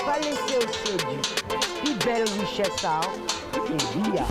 Pas laisser au séduit. Puis belle richesse, ça. Et bien.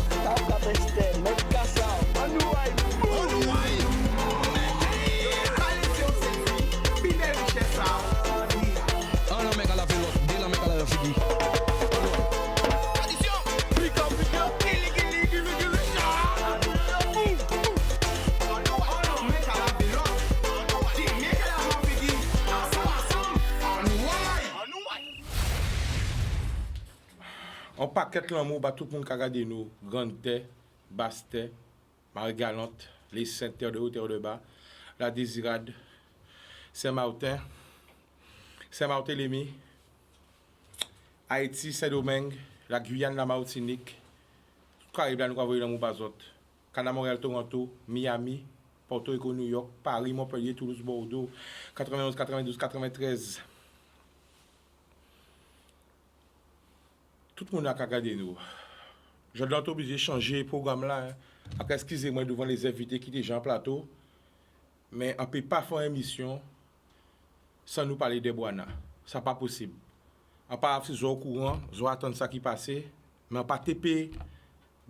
On paquet l'amour, bah, tout le monde qui a regardé nous, Grande Terre, Basse Terre, Marie-Galante, les Saintes-Terres de haut, terre de bas, la Désirade, Saint-Martin, Saint-Martin-Lémy, Haïti, Saint-Domingue, la Guyane, la Martinique, Caraïbes, nous avons l'amour pas autres, Canada, Montréal, Toronto, Miami, Porto Rico, New York, Paris, Montpellier, Toulouse, Bordeaux, 91, 92, 93. Tout le monde a regardé nous. Je dois être obligé de changer le programme là. Excusez-moi devant les invités qui étaient déjà en plateau. Mais on ne peut pas faire une émission sans nous parler des Boana. Ce n'est pas possible. On ne peut pas faire au courant, on va attendre ça qui passe. Mais on ne peut pas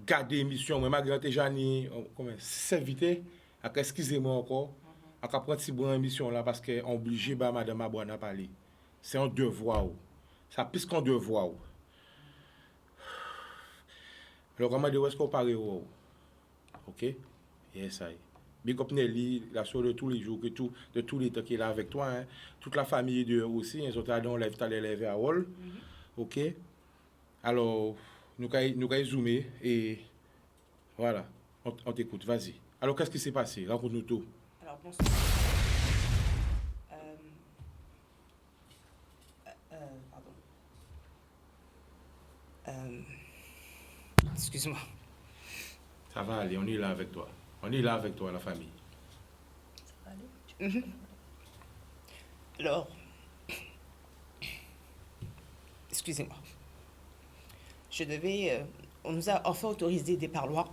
garder l'émission. Moi, malgré que j'ai 6 invités, excusez-moi encore. On va prendre si bonne émission là parce qu'on est obligé de Madame Boana parler. C'est un devoir. Ça plus qu'un devoir. Alors, comment est-ce qu'on parle? Ok? Yes, ça y est. Big up Nelly, la soeur de tous les jours, de tous les temps qu'il est là avec toi. Hein. Toute la famille de aussi. Ils sont allés, on lève, t'as levé à Hall. Ok? Alors, nous allons zoomer et voilà. On t'écoute, vas-y. Alors, qu'est-ce qui s'est passé? Raconte-nous tout. Alors, bonsoir. Pardon. Excuse-moi. Ça va aller, on est là avec toi. On est là avec toi, la famille. Ça va aller? Alors, excusez-moi. On nous a enfin autorisé des parloirs.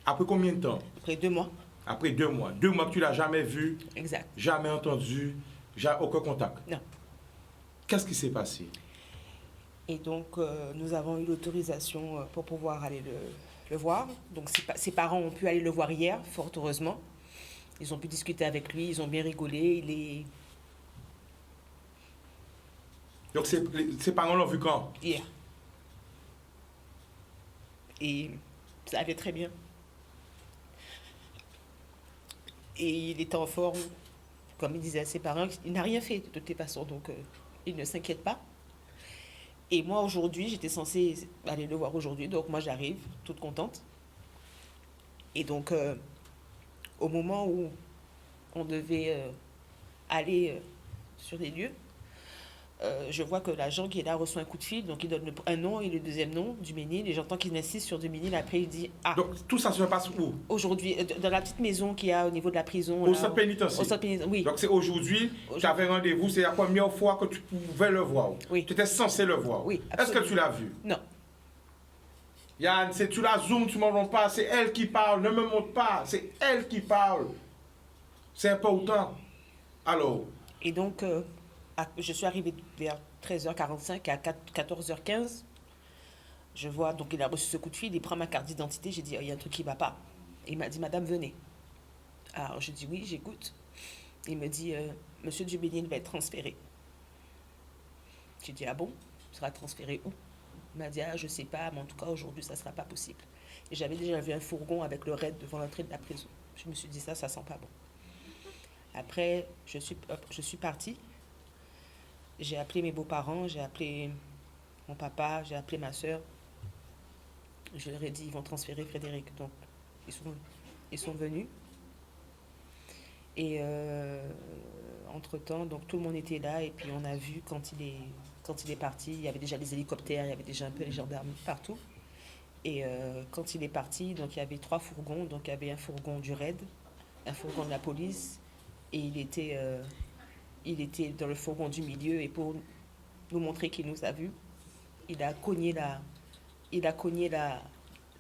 Après combien de temps? Après 2 mois. Après 2 mois. 2 mois que tu l'as jamais vu, Exact. jamais entendu, aucun contact. Non. Qu'est-ce qui s'est passé? Et donc, nous avons eu l'autorisation pour pouvoir aller le voir. Donc, ses parents ont pu aller le voir hier, fort heureusement. Ils ont pu discuter avec lui, ils ont bien rigolé. Donc, ses parents l'ont vu quand? Hier. Et ça allait très bien. Et il était en forme, comme il disait à ses parents, il n'a rien fait de toute façon, donc il ne s'inquiète pas. Et moi, aujourd'hui, j'étais censée aller le voir aujourd'hui, donc moi j'arrive, toute contente. Et donc, au moment où on devait aller sur les lieux, je vois que l'agent qui est là reçoit un coup de fil, donc il donne un nom et le deuxième nom du Ménil, et j'entends qu'il insiste sur du Ménil, après il dit « Ah !» Donc tout ça se passe où? Aujourd'hui, dans la petite maison qu'il y a au niveau de la prison. Au centre pénitentiaire? Au centre pénitentiaire, oui. Donc c'est aujourd'hui, tu avais rendez-vous, c'est la première fois que tu pouvais le voir. Oui. Tu étais censé le voir. Oui, Est-ce que tu l'as vu? Non. Yann, tu la zoomes, tu ne m'en pas, c'est elle qui parle, ne me montre pas, c'est elle qui parle. C'est important. Alors? Et donc, je suis arrivée vers 13h45 à 14h15. Je vois, donc il a reçu ce coup de fil, il prend ma carte d'identité, j'ai dit, il y a un truc qui ne va pas. Il m'a dit, madame, venez. Alors je dis, oui, j'écoute. Il me dit, monsieur Dubénil va être transféré. J'ai dit, ah bon? Il sera transféré où? Il m'a dit, ah, je ne sais pas, mais en tout cas, aujourd'hui, ça ne sera pas possible. Et j'avais déjà vu un fourgon avec le raid devant l'entrée de la prison. Je me suis dit, ça sent pas bon. Après, je suis partie. J'ai appelé mes beaux-parents, j'ai appelé mon papa, j'ai appelé ma soeur. Je leur ai dit, ils vont transférer Frédéric. Donc, ils sont venus. Et entre-temps, donc tout le monde était là. Et puis, on a vu quand il est parti, il y avait déjà les hélicoptères, il y avait déjà un peu les gendarmes partout. Et quand il est parti, donc il y avait 3 fourgons. Donc, il y avait un fourgon du RAID, un fourgon de la police. Et il était dans le fourgon du milieu. Et pour nous montrer qu'il nous a vus, il a cogné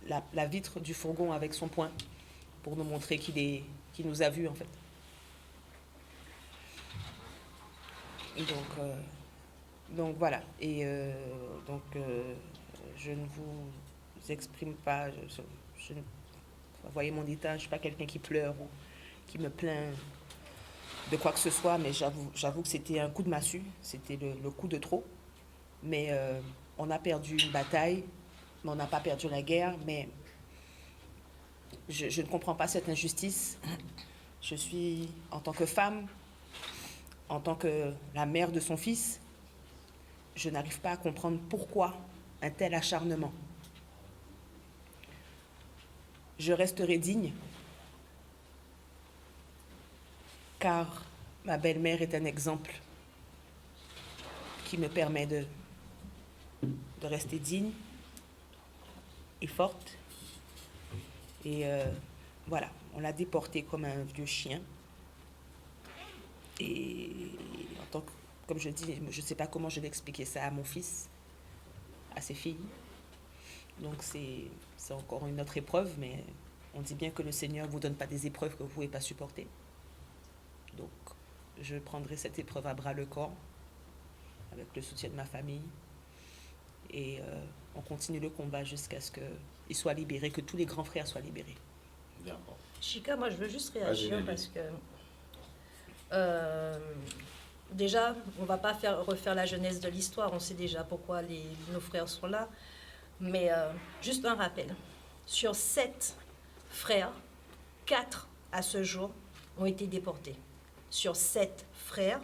la vitre du fourgon avec son poing pour nous montrer qu'il nous a vus en fait. Et donc voilà. Et je ne vous exprime pas. Vous voyez mon état, je ne suis pas quelqu'un qui pleure ou qui me plaint de quoi que ce soit, mais j'avoue que c'était un coup de massue, c'était le coup de trop. Mais on a perdu une bataille, mais on n'a pas perdu la guerre. Mais je ne comprends pas cette injustice. Je suis, en tant que femme, en tant que la mère de son fils, je n'arrive pas à comprendre pourquoi un tel acharnement. Je resterai digne, car ma belle-mère est un exemple qui me permet de rester digne et forte. Et voilà, on l'a déporté comme un vieux chien. Et en tant que, comme je dis, je ne sais pas comment je vais expliquer ça à mon fils, à ses filles. Donc c'est encore une autre épreuve, mais on dit bien que le Seigneur ne vous donne pas des épreuves que vous ne pouvez pas supporter. Donc je prendrai cette épreuve à bras le corps, avec le soutien de ma famille. Et on continue le combat jusqu'à ce qu'il soit libéré, que tous les grands frères soient libérés. D'accord. Chika, moi je veux juste réagir parce que déjà, on ne va pas refaire la genèse de l'histoire, on sait déjà pourquoi nos frères sont là. Mais juste un rappel, sur 7 frères, 4 à ce jour ont été déportés. Sur 7 frères,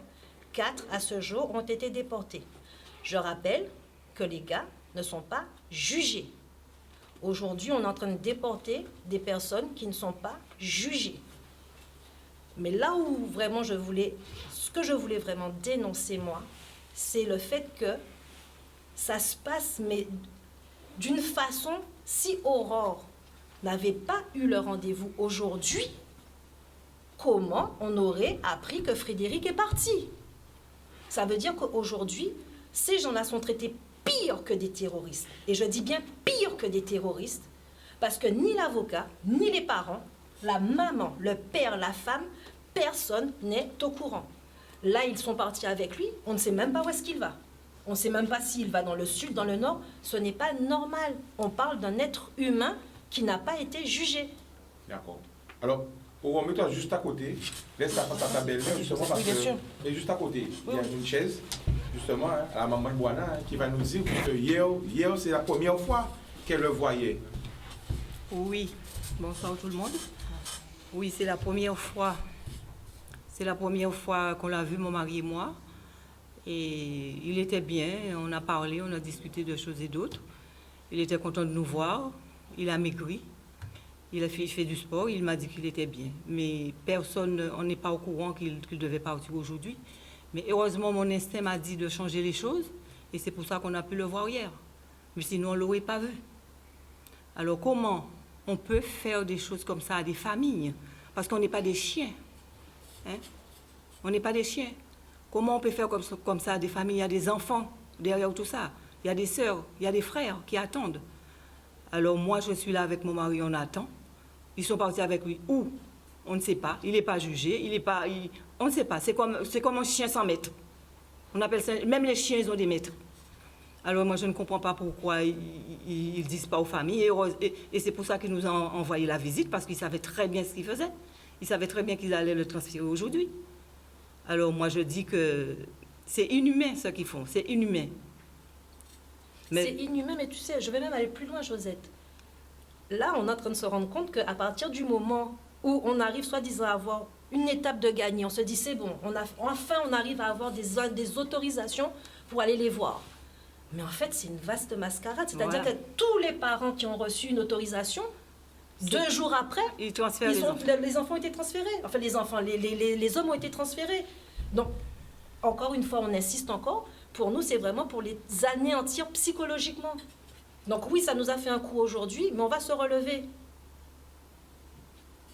4 à ce jour ont été déportés. Je rappelle que les gars ne sont pas jugés. Aujourd'hui, on est en train de déporter des personnes qui ne sont pas jugées. Mais là où vraiment ce que je voulais vraiment dénoncer moi, c'est le fait que ça se passe, mais d'une façon, si Aurore n'avait pas eu le rendez-vous aujourd'hui, comment on aurait appris que Frédéric est parti? Ça veut dire qu'aujourd'hui, ces gens-là sont traités pire que des terroristes. Et je dis bien pire que des terroristes, parce que ni l'avocat, ni les parents, la maman, le père, la femme, personne n'est au courant. Là, ils sont partis avec lui, on ne sait même pas où est-ce qu'il va. On ne sait même pas s'il va dans le sud, dans le nord. Ce n'est pas normal. On parle d'un être humain qui n'a pas été jugé. D'accord. Alors, pour remettre juste à côté, laisse la face à ta belle-mère, justement, parce Oui, bien sûr. que... Et juste à côté, il y a une chaise, justement, hein, à la maman de Boana, hein, qui va nous dire que hier c'est la première fois qu'elle le voyait. Oui, bonsoir tout le monde. Oui, c'est la première fois. C'est la première fois qu'on l'a vu, mon mari et moi. Et il était bien, on a parlé, on a discuté de choses et d'autres. Il était content de nous voir, il a maigri, il fait du sport, il m'a dit qu'il était bien. Mais personne, on n'est pas au courant qu'il devait partir aujourd'hui. Mais heureusement, mon instinct m'a dit de changer les choses et c'est pour ça qu'on a pu le voir hier. Mais sinon, on ne l'aurait pas vu. Alors comment on peut faire des choses comme ça à des familles? Parce qu'on n'est pas des chiens. Hein? On n'est pas des chiens. Comment on peut faire comme ça à des familles? Il y a des enfants derrière tout ça. Il y a des sœurs, il y a des frères qui attendent. Alors moi, je suis là avec mon mari, on attend. Ils sont partis avec lui où? On ne sait pas. Il n'est pas jugé, on ne sait pas. C'est comme un chien sans maître. On appelle ça, même les chiens, ils ont des maîtres. Alors moi, je ne comprends pas pourquoi ils ne disent pas aux familles. Et c'est pour ça qu'ils nous ont envoyé la visite, parce qu'ils savaient très bien ce qu'ils faisaient. Ils savaient très bien qu'ils allaient le transférer aujourd'hui. Alors moi, je dis que c'est inhumain ce qu'ils font, c'est inhumain. C'est inhumain, mais tu sais, je vais même aller plus loin, Josette. Là, on est en train de se rendre compte qu'à partir du moment où on arrive soi-disant à avoir une étape de gagner, on se dit c'est bon, enfin on arrive à avoir des autorisations pour aller les voir. Mais en fait, c'est une vaste mascarade. C'est-à-dire que tous les parents qui ont reçu une autorisation, 2 jours après, les enfants ont été transférés. Enfin, les hommes ont été transférés. Donc, encore une fois, on insiste encore. Pour nous, c'est vraiment pour les anéantir psychologiquement. Donc oui, ça nous a fait un coup aujourd'hui, mais on va se relever.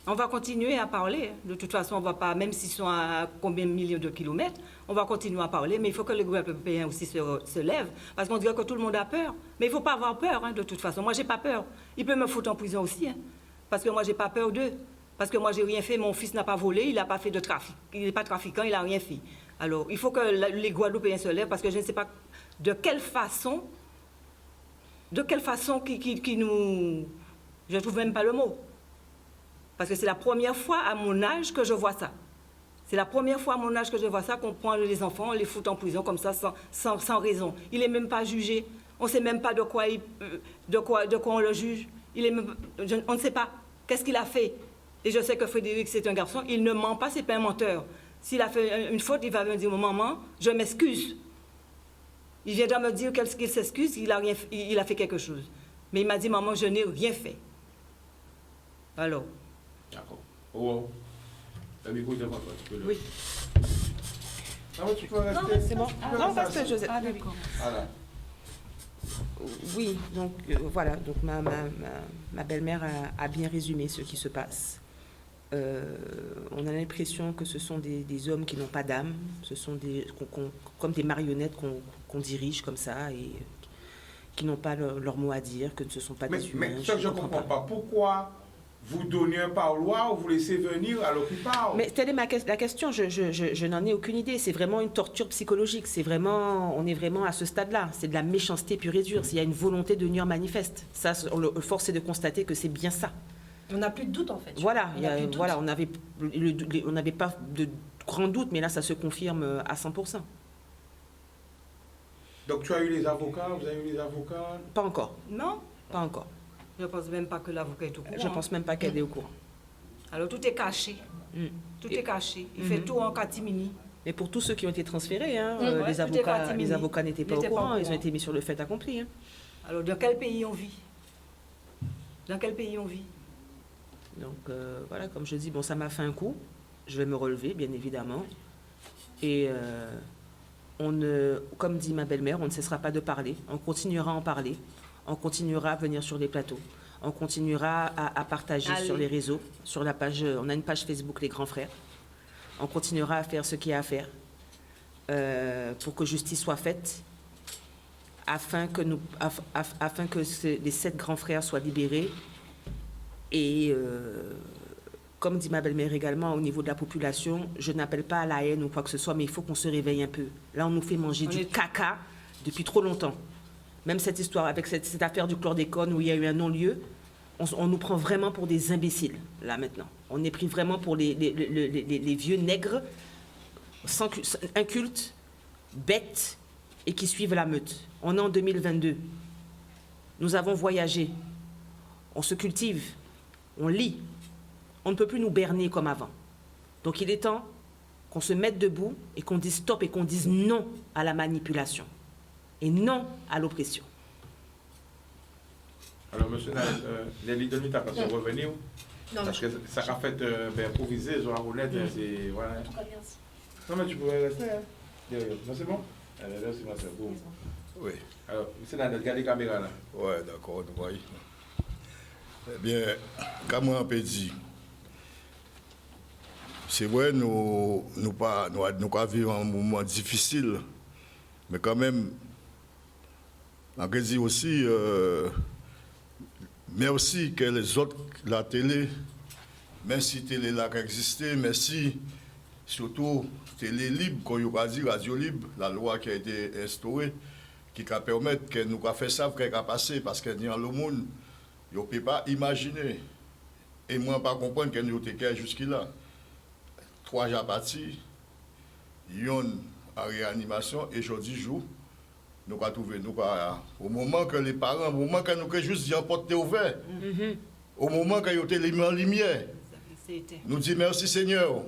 On va continuer à parler. De toute façon, on va pas, même s'ils sont à combien de millions de kilomètres, on va continuer à parler. Mais il faut que le gouvernement européen aussi se lève. Parce qu'on dirait que tout le monde a peur. Mais il ne faut pas avoir peur, hein, de toute façon. Moi, je n'ai pas peur. Il peut me foutre en prison aussi. Hein, parce que moi, je n'ai pas peur d'eux. Parce que moi, je n'ai rien fait. Mon fils n'a pas volé. Il n'a pas fait de trafic. Il n'est pas trafiquant. Il n'a rien fait. Alors, il faut que les Guadeloupéens se lèvent. Parce que je ne sais pas de quelle façon qui nous... Je ne trouve même pas le mot. Parce que c'est la première fois à mon âge que je vois ça. C'est la première fois à mon âge que je vois ça, qu'on prend les enfants, on les fout en prison comme ça, sans raison. Il n'est même pas jugé. On ne sait même pas de quoi on le juge. On ne sait pas. Qu'est-ce qu'il a fait? Et je sais que Frédéric, c'est un garçon, il ne ment pas, c'est pas un menteur. S'il a fait une faute, il va me dire, maman, je m'excuse. Il viendra me dire qu'il s'excuse, il a fait quelque chose. Mais il m'a dit, maman, je n'ai rien fait. Alors. D'accord. Oh, le micro est devant toi, tu peux le... Oui. Non, tu peux rester. C'est bon. Non, parce que Joseph. Ah, d'accord. Voilà. Oui, donc voilà, donc ma belle-mère a bien résumé ce qui se passe. On a l'impression que ce sont des hommes qui n'ont pas d'âme, ce sont comme des marionnettes qu'on dirige comme ça et qui n'ont pas leur mot à dire, que ce ne sont pas des humains. Mais ça, je ne comprends pas. Pourquoi vous donnez un parloir ou vous laissez venir alors qu'il parle? Mais telle est la question, je n'en ai aucune idée. C'est vraiment une torture psychologique. On est vraiment à ce stade-là. C'est de la méchanceté pure et dure. S'il y a une volonté de nuire manifeste. Ça, force est de constater que c'est bien ça. On n'a plus de doute en fait. Voilà, on n'avait pas de grand doute, mais là, ça se confirme à 100%. Donc tu as eu les avocats, vous avez eu les avocats? Pas encore, Non, pas encore. je ne pense même pas que l'avocat est au courant. Je pense même pas qu'elle est au courant. Alors tout est caché. Tout est caché. Il fait tout en catimini. Mais pour tous ceux qui ont été transférés, hein, Ouais, les avocats n'étaient pas au courant, ils ont courant. été mis sur le fait accompli. Hein. Alors dans quel pays on vit? Dans quel pays on vit? Donc voilà, comme je dis, bon, ça m'a fait un coup. Je vais me relever, bien évidemment. Et comme dit ma belle-mère, on ne cessera pas de parler. On continuera à en parler. On continuera à venir sur les plateaux. On continuera à partager sur les réseaux, sur la page. On a une page Facebook, Les Grands Frères. On continuera à faire ce qu'il y a à faire pour que justice soit faite, afin que les 7 grands frères soient libérés. Et comme dit ma belle-mère également, au niveau de la population, je n'appelle pas à la haine ou quoi que ce soit, mais il faut qu'on se réveille un peu. Là, on nous fait manger du caca depuis trop longtemps. Même cette histoire, avec cette affaire du chlordécone où il y a eu un non-lieu, on nous prend vraiment pour des imbéciles, là, maintenant. On est pris vraiment pour les vieux nègres, incultes, bêtes, et qui suivent la meute. On est en 2022. Nous avons voyagé. On se cultive. On lit. On ne peut plus nous berner comme avant. Donc il est temps qu'on se mette debout et qu'on dise stop et qu'on dise non à la manipulation. Et non à l'oppression. Alors, monsieur Nelly, donne-moi ta façon de revenir. Non, Parce que ça a fait improviser, je vais honnête, c'est... Voilà. Non, mais tu pourrais rester. Hein. Non, c'est bon? Merci, c'est bon. Oui. Alors, monsieur Nadal, regardez la caméra là. Ouais, d'accord, nous voyons. Eh bien, comme on peut dire, c'est vrai, nous vivons un moment difficile, mais quand même, on peut dire aussi, merci que les autres, la télé, même si la télé là existait, merci surtout télé libre, qu'on va dire radio libre, la loi qui a été instaurée, qui va permettre que nous fassions ça, qui va passer, parce que dans le monde, on ne peut pas imaginer. Et moi, pas comprendre que nous sommes jusque-là. 3 jours partis, yon en réanimation, et jeudi jour, nous avons trouvé, au moment que les parents, au moment que nous avons juste dit en porte ouverte, au moment que nous avons mis en lumière, nous disons merci Seigneur.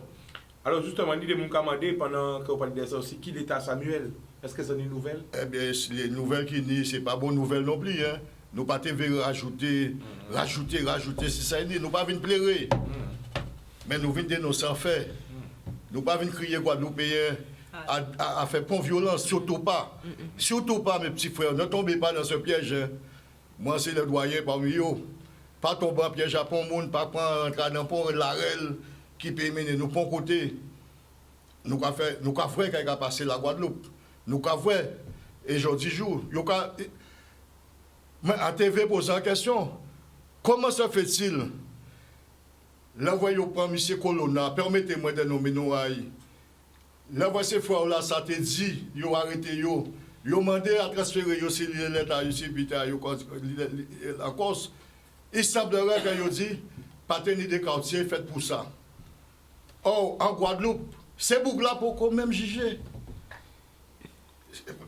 Alors justement, il y a des gens qui ont demandé pendant que vous parlez de ça aussi, qui l'État Samuel? Est-ce que c'est une nouvelle? Eh bien, les nouvelles qui disent, ce n'est pas bonne nouvelle non plus. Hein. Nous ne pouvons pas rajouter, si ça dit, nous ne pouvons pas venir pleurer. Mais nous venons dénoncer en fait. Nous ne pouvons pas venir crier Guadeloupéens à faire pont violence, surtout pas. Surtout pas, mes petits frères, ne tombez pas dans ce piège. Hein. Moi, c'est le doyen parmi eux. Pas tomber en piège Japon, monde, pas entrer dans pont la règle qui peut mener nous pour côté. Nous avons fait, nous avons fait qu'il a passé la Guadeloupe. Nous avons fait, et je dis jour, mais à TV pose la question, comment se fait-il? Là, voyons pas M. Colonna, permettez-moi de nommer nous. Là, voici frère là, ça te dit, ils ont arrêté, ils ont demandé à transférer aussi l'État, la cause. Il semblerait qu'ils ont dit, pas tenir des quartiers fait pour ça. Or, en Guadeloupe, c'est pour là pour quand même juger.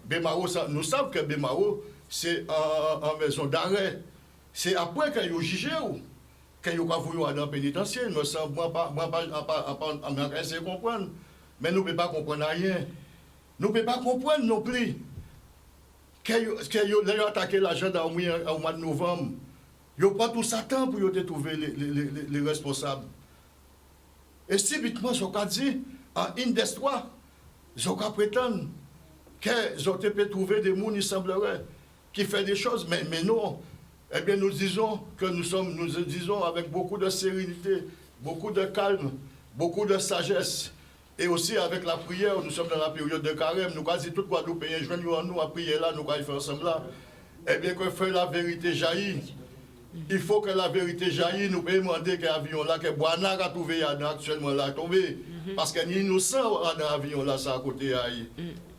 Bemao, nous savons que Bemao, c'est en maison d'arrêt. C'est après qu'ils ont jugé, qu'ils ont voulu aller dans le pénitentiaire. Moi, je ne peux pas comprendre. Mais nous ne pouvons pas comprendre rien. Nous ne pouvons pas comprendre non plus. Qu'ils ont attaqué la gendarmerie au mois de novembre. Ils n'ont pas tout ça temps pour trouver les responsables. Et si vite-moi, je vais dire, en Indestroit, je vais prétendre qu'ils ont pu trouver des gens, il semblerait, qui font des choses, mais non. Eh bien, nous disons avec beaucoup de sérénité, beaucoup de calme, beaucoup de sagesse, et aussi avec la prière, nous sommes dans la période de carême, nous quasi tout Guadeloupéens, joignons-nous à prier là, nous allons faire ensemble là. Eh bien, que fait la vérité jaillit. Il faut que la vérité jaillisse. Nous pouvons demander que l'avion là, que Boana a trouvé actuellement là, tombé. Parce qu'il est innocent dans l'avion là, ça à côté.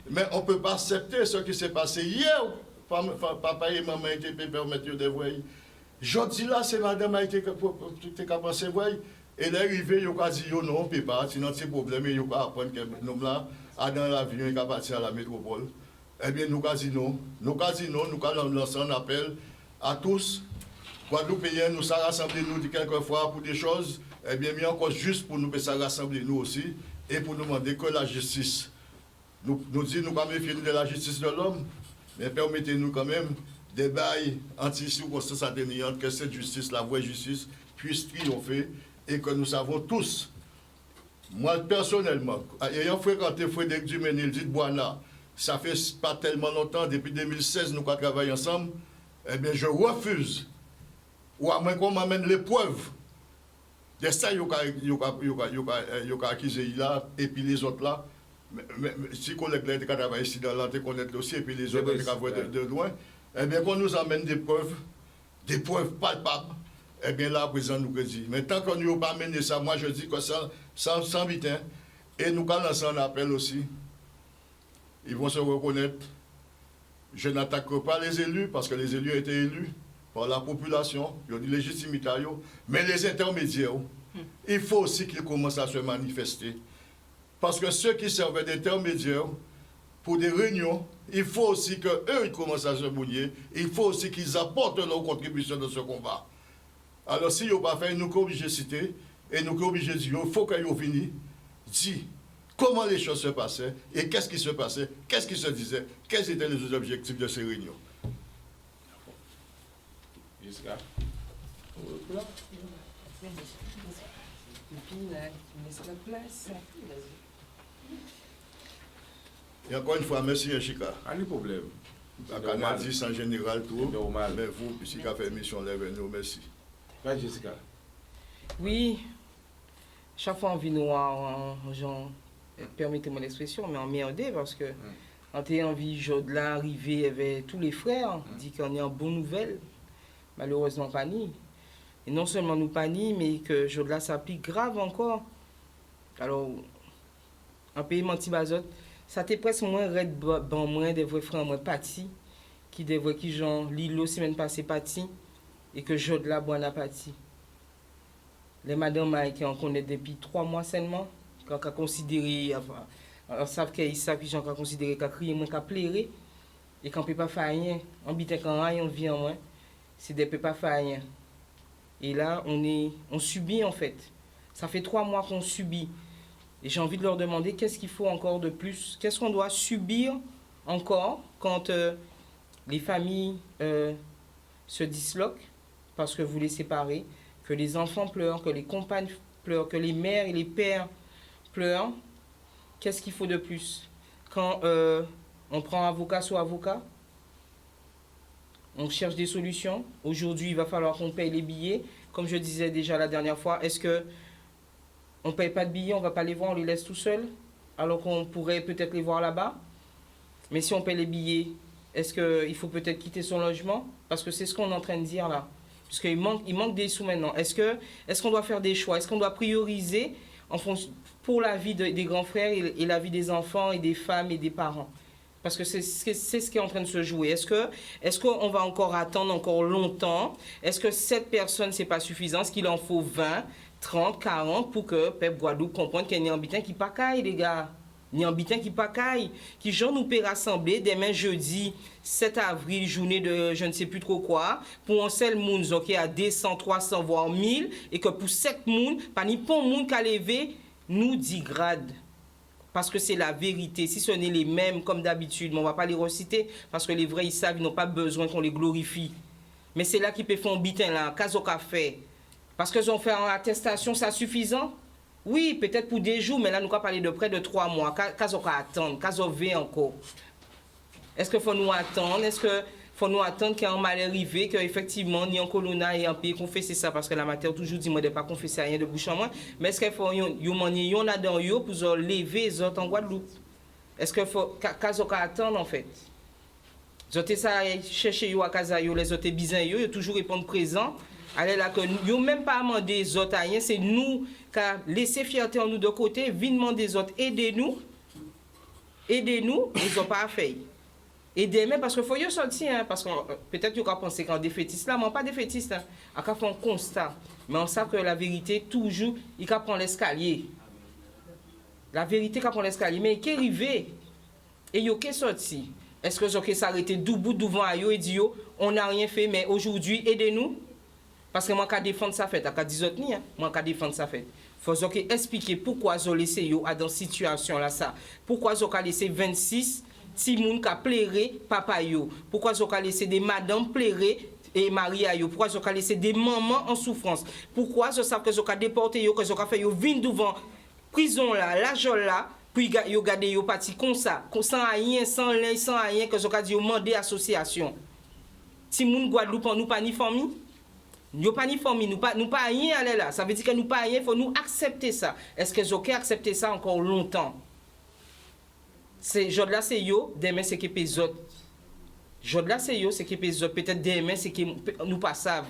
Mais on ne peut pas accepter ce qui s'est passé hier. Papa et maman étaient permettre de voir. Je dis là, c'est madame a été capable de voir. Et là, arrivé, il a dit non, on ne peut pas. Sinon, c'est problème. Il va apprendre que nous là, dans l'avion, il va partir à la métropole. Eh bien, nous avons dit non. Nous avons dit non. Nous avons lancé un appel à tous. Guadeloupéens, nous sommes rassemblés nous quelquefois pour des choses, eh bien, mais encore juste pour nous rassembler nous aussi et pour nous demander que la justice. Nous disons, nous sommes méfiés de la justice de l'homme, mais permettez-nous quand même des bails anti-circonstances atténuantes, que cette justice, la vraie justice, puisse triompher et que nous savons tous. Moi, personnellement, ayant fréquenté Frédéric Duménil, dit Boana, ça fait pas tellement longtemps, depuis 2016, nous avons travaillé ensemble, eh bien, je refuse. Ou à moins qu'on m'amène les preuves de ça, il y a accusé là, et puis les autres là. Si collègue là, travaille ici dans l'entrée, connaître aussi, et puis les autres de loin, eh bien, qu'on nous amène des preuves palpables, eh bien là, à présent, nous dit. Mais tant qu'on n'a pas amené ça, moi je dis que ça, sans vite, hein, et nous allons lancer un appel aussi. Ils vont se reconnaître. Je n'attaque pas les élus, parce que les élus ont été élus par la population, ils ont dit légitimité, mais les intermédiaires, il faut aussi qu'ils commencent à se manifester. Parce que ceux qui servent d'intermédiaires pour des réunions, il faut aussi qu'eux, ils commencent à se mouiller, il faut aussi qu'ils apportent leur contribution dans ce combat. Alors si ils n'ont pas fait, nous sommes obligés de citer, et nous sommes obligés de dire, il faut qu'ils viennent dire comment les choses se passaient, et qu'est-ce qui se passait, qu'est-ce qui se disait, quels étaient les objectifs de ces réunions. Jessica. Et encore une fois, merci Jessica. Pas de problème. La Canadie en général, tout. Normal. Mais vous, puisqu'il a fait émission, nous, merci. Pas Jessica. Oui, chaque fois on vit noir, genre, permettez-moi l'expression, mais emmerdé parce que on a envie de là arriver avec tous les frères, dit qu'on est en bonne nouvelle. Malheureusement pas ni. Et non seulement nous pas ni, mais que Jodla s'applique grave encore. Alors, en pays Mantibazot, ça t'est presque moins raide, bon, moins des vrais frères, moins partis, qui des vrais qui genre Lilo semaine passée parti, et que Jodla bon a parti. Les madames qui en connaissent depuis 3 mois seulement, quand on a considéré, enfin, on savent qu'ils savent qu'ils ont considéré qu'à crier moins qu'à pleurer, et qu'on ne peut pas faire rien. On bite quand rien, on vit en moins. C'est des pas faire rien. Et là, on subit en fait. Ça fait 3 mois qu'on subit. Et j'ai envie de leur demander qu'est-ce qu'il faut encore de plus. Qu'est-ce qu'on doit subir encore quand les familles se disloquent parce que vous les séparez, que les enfants pleurent, que les compagnes pleurent, que les mères et les pères pleurent. Qu'est-ce qu'il faut de plus? Quand on prend avocat sur avocat, On cherche des solutions. Aujourd'hui, il va falloir qu'on paye les billets. Comme je disais déjà la dernière fois, est-ce que on ne paye pas de billets, on ne va pas les voir, on les laisse tout seuls, alors qu'on pourrait peut-être les voir là-bas? Mais si on paye les billets, est-ce qu'il faut peut-être quitter son logement? Parce que c'est ce qu'on est en train de dire là. Parce qu'il manque des sous maintenant. Est-ce qu'on doit faire des choix? Est-ce qu'on doit prioriser en fonction, pour la vie des grands frères et la vie des enfants et des femmes et des parents? Parce que c'est ce qui est en train de se jouer. Est-ce qu'on va encore attendre encore longtemps? Est-ce que 7 personnes, ce n'est pas suffisant? Est-ce qu'il en faut 20, 30, 40 pour que Peuple Guadeloupe comprenne qu'il y a un habitant qui pacaille, les gars? Il y a un habitant qui pacaille. Qui gens nous peut rassembler demain jeudi 7 avril, journée de je ne sais plus trop quoi, pour un seul monde qui a 200, 300, voire 1000, et que pour 7 monde, pas ni pour monde qui a levé, nous dégrade. Parce que c'est la vérité. Si ce n'est les mêmes comme d'habitude, on ne va pas les reciter, parce que les vrais, ils savent, ils n'ont pas besoin qu'on les glorifie. Mais c'est là qu'ils peuvent faire un bitin là, qu'est-ce qu'on fait? Parce qu'ils ont fait une attestation, ça suffisant? Oui, peut-être pour des jours, mais là, nous allons parler de près de 3 mois. Qu'est-ce qu'on attendre? Qu'est-ce qu'on veut encore? Est-ce qu'il faut nous attendre? Est-ce qu'il faut nous attendre qu'il y ait un mal arrivé, qu'effectivement, ni en colonna et en pays confesser ça? Parce que la matière toujours dit, moi, de ne pas confesser rien de bouche en main. Mais est-ce qu'il faut y en a dans eux pour lever les autres en Guadeloupe? Est-ce qu'il faut qu'est-ce qu'on attendre, en fait? Les autres, ça, chercher à Kazayo, les autres, bizarres, ils toujours répondre présent. Allez là que nous même pas demander les autres à rien, c'est nous qui laissé fierté en nous de côté, venir demander les autres, aidez-nous, ils n'ont pas fait. Aidez-moi parce qu'il faut y sortir, hein, parce que peut-être qu'ils vont penser qu'en défaitiste là, mais pas défaitiste, hein, à faire un constat. Mais on sait que la vérité, toujours, il prend l'escalier. La vérité, il prend l'escalier, mais il est arrivé, et il est sorti. Est-ce que vous s'arrêter debout devant eux et dire, on n'a rien fait, mais aujourd'hui, aidez-nous? Parce que moi, je défendre ça fait, je dis autres, moi, je défendre ça fait. Il faut expliquer pourquoi ils ont laissé dans cette situation là ça. Pourquoi ils ont laissé 26 petits gens qui pleuré papa yo. Pourquoi ils ont laissé des madames pleurer et Maria yo. Pourquoi ils ont laissé des mamans en souffrance. Pourquoi ils savent que ils ont déporté yo, que ils ont fait yo venir devant prison là, l'argent là, puis ils ont gardé yo parti comme ça, sans rien, sans lin, sans rien que ils ont dit demander association. Si moun Guadeloupe nous pas ni famille. Nous pas ni famille, nous pas rien aller là. Ça veut dire que nous pas rien, il faut nous accepter ça. Est-ce que OK accepter ça encore longtemps? C'est jour là c'est yo, demain c'est que les autres. Jour là c'est yo, c'est que les autres. Peut-être demain c'est que nous pas savent.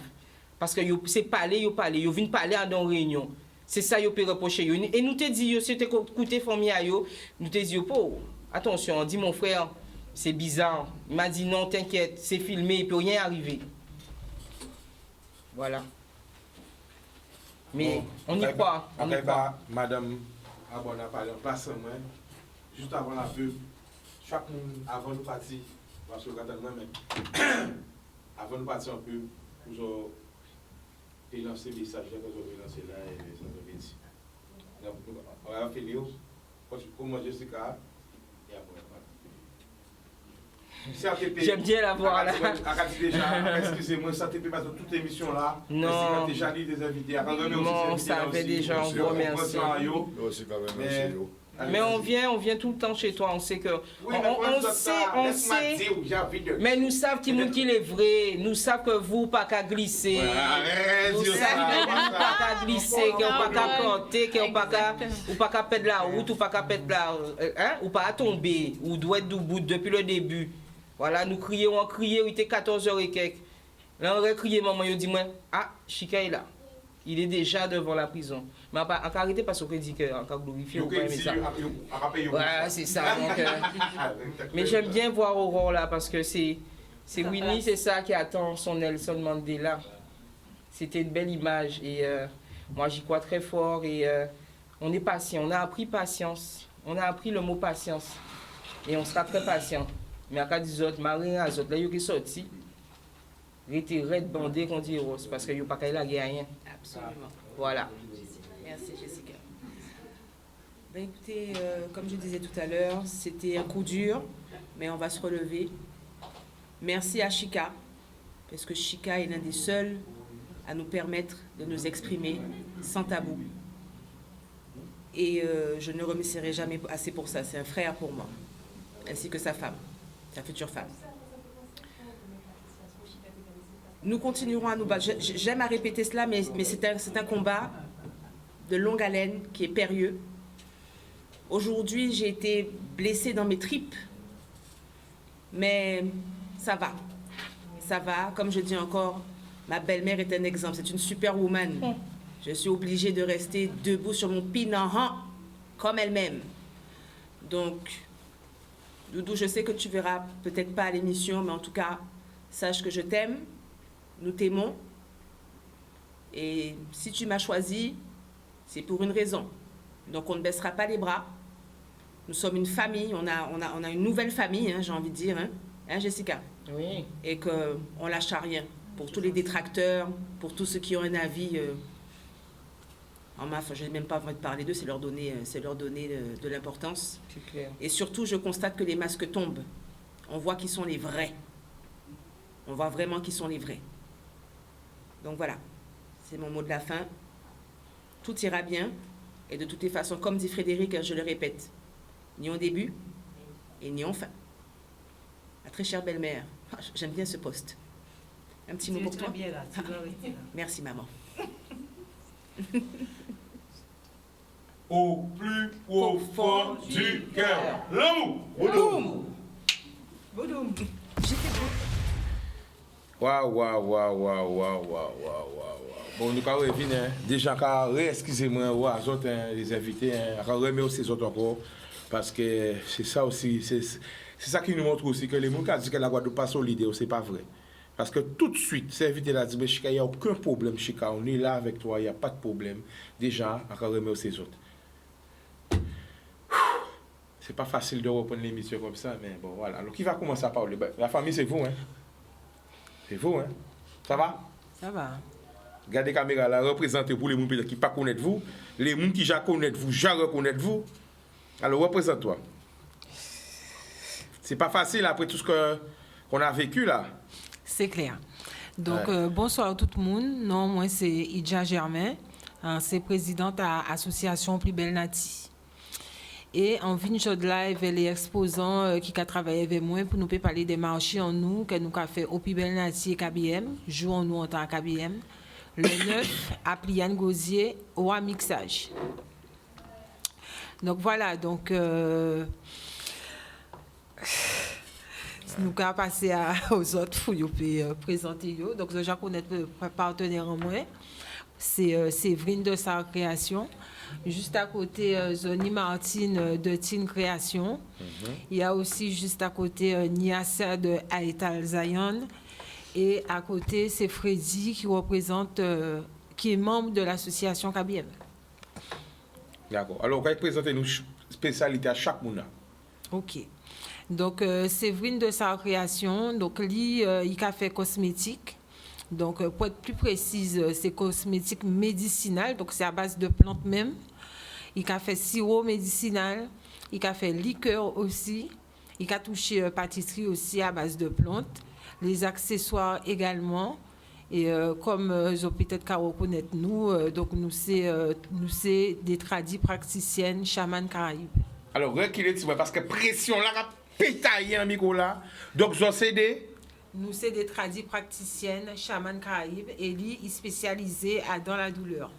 Parce que c'est parler, yo viennent parler dans réunion. C'est ça yo peut reprocher yo. Et nous te dit yo si tu écouter famille yo, nous te dit yo po. Attention, on dit mon frère, c'est bizarre. Il m'a dit non, t'inquiète, c'est filmé, il peut rien arriver. Voilà. Mais bon, on y croit. On y croit. Madame Abon a parlé en place, juste avant la pub, chaque monde, avant de partir, parce que avant de partir en pub, vous avez lancé des messages que vous avez lancé là et ça vous dit. On va finir. Comment je sais qu'à et après. J'aime bien la voir là. Excusez-moi, ça TP parce que toute émission là. Non. C'est déjà des invités. Non, ça avait déjà, on vous remercie. Mais on vient tout le temps chez toi, on sait que... on sait. Mais nous savons qui est vrai, nous savons que vous pas qu'à glisser. Nous savons que vous pas qu'à glisser, que vous pas qu'à planter, que vous pas qu'à perdre la route, ou pas qu'à perdre la... ou pas à tomber, ou doit être debout depuis le début. Voilà, nous crions, il était 14h et quelques. Là, on a crié, maman, il dit, ah, Chika est là. Il est déjà devant la prison. Mais en arrêté parce qu'on dit qu'en glorifié, on peut aimer ça. Voilà, c'est ça. Donc, mais j'aime bien voir Aurore là parce que c'est Winnie, c'est ça qui attend son Nelson Mandela. C'était une belle image et moi j'y crois très fort et on est patient. On a appris patience. On a appris le mot patience et on sera très patient. Mais à cas des autres, Marie à autres, là, il y a qui sorti. Il était red bandé qu'on dit rose parce qu'il n'y a pas qu'à la rien. Absolument. Voilà. Merci Jessica. Ben, écoutez, comme je disais tout à l'heure, c'était un coup dur, mais on va se relever. Merci à Chika, parce que Chika est l'un des seuls à nous permettre de nous exprimer sans tabou. Et je ne le remercierai jamais assez pour ça. C'est un frère pour moi, ainsi que sa femme, sa future femme. Nous continuerons à nous battre. J'aime à répéter cela, mais c'est un combat de longue haleine qui est périlleux. Aujourd'hui, j'ai été blessée dans mes tripes, mais ça va. Ça va. Comme je dis encore, ma belle-mère est un exemple. C'est une superwoman. Je suis obligée de rester debout sur mon pinahant comme elle-même. Donc, Doudou, je sais que tu verras peut-être pas à l'émission, mais en tout cas, sache que je t'aime. Nous t'aimons. Et si tu m'as choisi, c'est pour une raison. Donc, on ne baissera pas les bras. Nous sommes une famille. On a une nouvelle famille, hein, j'ai envie de dire. Hein, Jessica? Oui. Et qu'on ne lâche à rien. Pour tous les détracteurs, pour tous ceux qui ont un avis... je n'ai même pas envie de parler d'eux, c'est leur donner de l'importance. C'est clair. Et surtout, je constate que les masques tombent. On voit qui sont les vrais. On voit vraiment qui sont les vrais. Donc voilà, c'est mon mot de la fin. Tout ira bien. Et de toutes les façons, comme dit Frédéric, je le répète, ni au début et ni en fin. Ma très chère belle-mère, j'aime bien ce poste. Un petit mot pour toi. Bien, là. Merci, maman. Au plus profond du cœur. L'amour. Boum. Waouh. Bon, nous allons revenir. Déjà, excusez-moi, aux autres, les invités, on remercie les autres encore. Parce que c'est ça aussi, c'est ça qui nous montre aussi que les gens qui disent que la Guadeloupe n'est pas solide, ce n'est pas vrai. Parce que tout de suite, ces invités-là disent, Chika, il n'y a aucun problème, Chika, on est là avec toi, il n'y a pas de problème. Déjà, on remercie les autres. C'est pas facile de reprendre l'émission comme ça, mais bon, voilà. Alors, qui va commencer à parler? La famille, c'est vous, hein? C'est vous, hein? Ça va? Ça va. Gardez la caméra là, représentez pour les gens qui ne pas connaissent vous, les gens qui ja connaissent vous, ja reconnaissent vous. Alors, représente-toi. C'est pas facile après tout ce qu'on a vécu là. C'est clair. Donc, Ouais. Bonsoir à tout le monde. Non, moi, c'est Idja Germain. C'est présidente à l'association Plus Belle Nati. Et en vient de live, les exposants qui ont travaillé avec moi pour nous parler des marchés en nous, que nous avons fait au Plus Belle Nati et KBM, jouons nous en tant que KBM. Le 9, à Pliane Gosier, au mixage. Donc voilà, donc nous allons passer aux autres pour présenter. Donc déjà connaître le partenaire en moi, c'est Séverine de sa création. Juste à côté, Zoni Martine de Tine Création. Il y a aussi juste à côté Niassa de Aetal Zion. Et à côté, c'est Freddy qui représente, qui est membre de l'association KBM. D'accord. Alors, présentez-nous spécialité à chaque monde. OK. Donc, Séverine de sa création, donc lui, il a fait cosmétique. Donc, pour être plus précise, c'est cosmétique médicinal, donc c'est à base de plantes même. Il a fait sirop médicinal, il a fait liqueur aussi, il a touché pâtisserie aussi à base de plantes, les accessoires également. Et comme peut-être qu'à reconnaître nous, donc nous c'est des tradis praticiennes chamanes caraïbes. Alors, reculez parce que pression là, a pétaillé un micro là. Donc, vous c'est des... Nous, c'est des tradis praticiennes, chamanes caraïbes, et lui, il est spécialisé dans la douleur.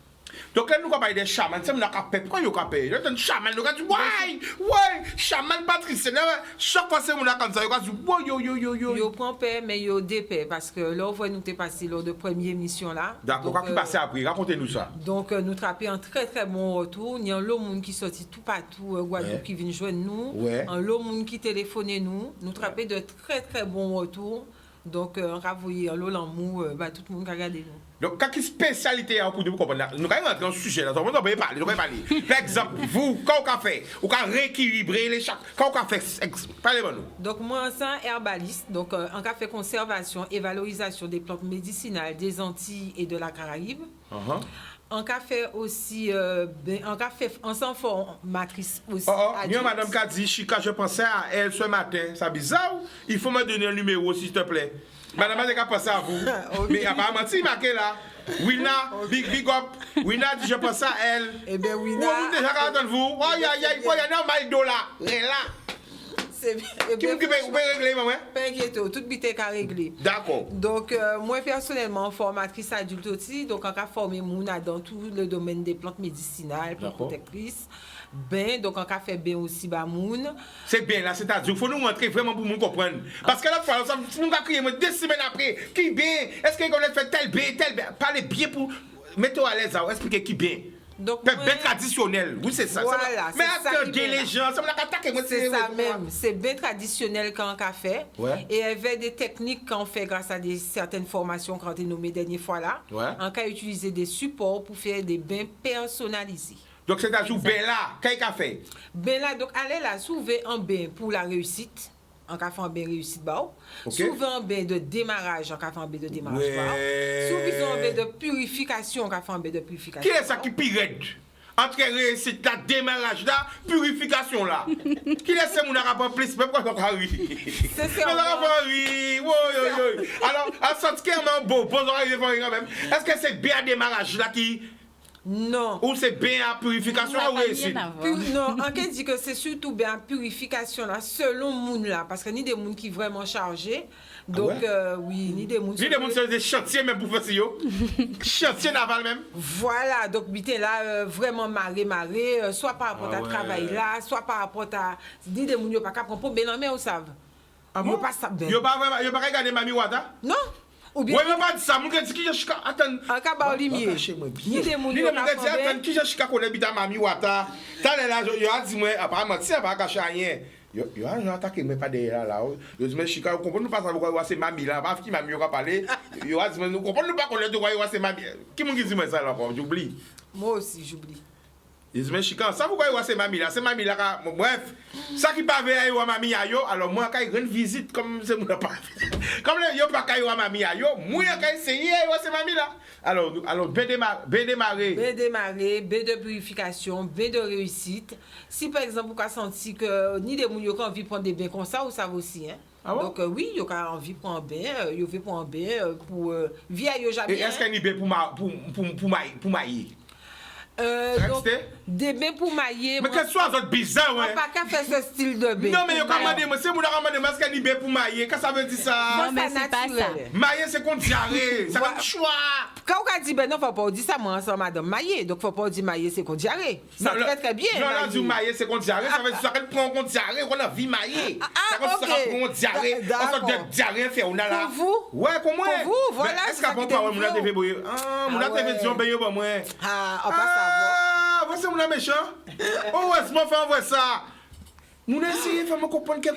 Donc là, nous avons parlé des chamans. C'est nous avons fait. Pourquoi nous avons fait? Nous avons chaman. Nous avons dit, ouais, chaman patricien. Chaque fois que nous avons dit, nous avons dit, yo. Yo prend paix, mais yo dépaix, parce que là, on voit nous t'es passé lors de première émission là. D'accord, qu'est-ce qui passe après? Racontez-nous ça. Donc, nous trappons un très très bon retour. Il y a un lot de monde qui sortit tout partout, Guadeloupe qui vient joindre nous. Ouais. Un lot de monde qui téléphonait nous. Nous trappons de très très bons retours. Donc, on va voir l'amour, tout le monde a regardé nous. Donc, quelle spécialité pour nous comprendre? Nous allons rentrer dans le sujet là. Nous allons parler. Par exemple, vous, quand vous faites, vous avez rééquilibré les chaque. Quand vous fait, parlez-moi nous. Donc, moi, c'est un herbaliste. Donc, on a fait conservation et valorisation des plantes médicinales des Antilles et de la Caraïbe. On a fait aussi, on a fait en formatrice aussi. Moi, madame Kadi, Chika, je pensais à elle ce matin. C'est bizarre. Il faut me donner un numéro, s'il te plaît. Madame, je vais penser à vous. Mais apparemment, si il marqué là, Wina, big up. Wina dit, je pense à elle. Eh bien, Wina. Vous déjà regardez vous. Oh, il y a un mail là. C'est bien. Qui vous pouvez régler, maman? Pas inquiéter, tout bite qu'à régler. D'accord. Donc, moi personnellement, formatrice adulte aussi, donc on a formé Mouna dans tout le domaine des plantes médicinales, plantes D'accord. protectrices, ben, donc on a fait ben aussi bah Moun. C'est bien là, c'est-à-dire, il faut nous montrer vraiment pour nous comprendre. Parce que là, ça nous a crié, moi, 2 semaines après, qui bien? Est-ce qu'on a fait tel bien? Parlez bien pour mettre à l'aise, expliquer qui bien. Donc, Fait moi, bien traditionnel, oui, c'est ça. Voilà, mais c'est ça qui attendez vient les gens, ça me l'a attaqué, moi, c'est ça même, c'est bien traditionnel quand on a fait. Ouais. Et il y avait des techniques qu'on fait grâce à certaines formations qu'on a nommées dernière fois là. Ouais. On a utilisé des supports pour faire des bains personnalisés. Donc, c'est-à-dire, ben là, qu'est-ce qu'on a fait? Ben là, donc, allez là, souvent un bain pour la réussite. On a fait un bain réussite, bah. Ok. Souvent un bain de démarrage, on a fait un bain de démarrage, Ouais. bah. Souvent un bain de purification, on a fait un bain de purification. Qui est ça qui pirate? Entre réussite, là, démarrage, là, purification, là. Qui est ce mon arabe plus, même quand on a ri? C'est Mais on a ri, oui. Alors, à sortir clairement beau, bon, on arrive quand même. Est-ce que c'est bien démarrage, là, qui. Non. Ou c'est bien à purification ou réussite? Non, on peut dire que c'est surtout bien purification là, selon moun là, parce que ni des moun qui vraiment chargés, donc ouais? oui, ni des moun. Ni des gens qui sont des chantiers même pour faire ça, yo. Chantier naval même. Voilà, donc bité là vraiment maré, soit par rapport Ah à ouais. travail là, soit par rapport à ni des moun yo pas capable prendre ben non mais on savent. Ah Yo bon? pas ça ben. Yo pas regarder Mami Wata? Non. Ou bien Ouais, mais pas de ça, mon gars dit qui j'ai chica, attends. en cas ba limier. Ni des moun Ni yo de mon pas gars dit attends, qui j'ai chica connaît bita Mami Wata. T'as là, yo a dit moi apparemment si pas cacher rien. Yo a attaqué mais pas derrière là. Yo dit mais chica comprendre pas ça pourquoi c'est Mami là, pas qui Mami yo a parlé. Yo a dit mais nous comprendre pas connaître quoi c'est Mami. Qui mon qui dit moi ça là encore, j'oublie. Moi aussi j'oublie. Ils disent, mais chican, ça pourquoi c'est Mami là? C'est Mami là. Bref, ça qui pas veille à Mami à yo, alors moi, quand il y a une visite, comme c'est mon pas. Comme yo pas quand il y a Mami à yo, moi, quand il essaye, c'est Mami là. Alors, bien démarrer. Bain démarré, bain de purification, bain de réussite. Si par exemple, vous avez senti que ni des moun yo qui ont envie de prendre des bains comme ça, vous savez aussi. Hein? Ah bon? Donc oui, vous avez envie de prendre un bain, vous veut prendre un bain pour via yo jamais. Et est-ce qu'il y a une bain pour mailler? Donc, Resté? des bains pour mailler. Mais qu'est-ce que soit autre bizarre, On ouais? n'a pas qu'à faire ce style de bain. Non, mais yo commandé, moi, c'est mon commandé, mais est-ce qu'il y a une bain pour mailler? Qu'est-ce que ça veut dire ça? Non, mais c'est pas ça. Mailler, c'est contre diarrhée. Ça Voilà. va choix. Quand on a dit ben non, faut pas dire ça, moi, ensemble, madame mailler. Donc, faut pas dire mailler, c'est qu'on diarrhée. Ça Non, très très bien. Non, là, du mailler, c'est contre diarrhée. Ça veut dire qu'elle prend contre diarrhée, on a vie mailler. Ça veut dire ok. qu'elle prend contre diarrhée. D'accord. On sort de diarrhée, fait, on a là. Pour vous? Ouais, comment? Pour vous, voilà, Est-ce c'est ça qu'elle qui prend pas, t'aime mon vous. TV, boy? Ah, mon Ah TV, ouais. disons, ben, moi. Ah, on passe à Ah, vous, c'est mon méchant? Oh, ouais, c'est mon frère, ouais, ça. Nous essayons de faire me comprendre qu'il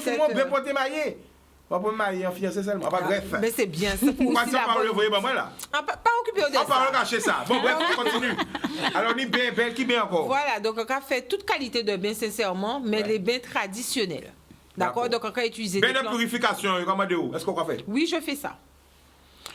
faut moi bien porter mailler. On va pas mailler en fiancé seulement. Ah, bah, bref. Mais c'est bien, c'est pour Pourquoi aussi ça la parle, bonne- vous voyez, bah, moi, là? Ah, pas occupé de On parle ça. cacher ça. Bon, bref, on continue. Alors, ni bien, belle, qui bien encore? Voilà, donc on a fait toute qualité de bain, sincèrement, mais Ouais. les bains traditionnels. D'accord? Donc on a utilisé Ben des de plantes. purification, comment est-ce qu'on va faire? Oui, je fais ça.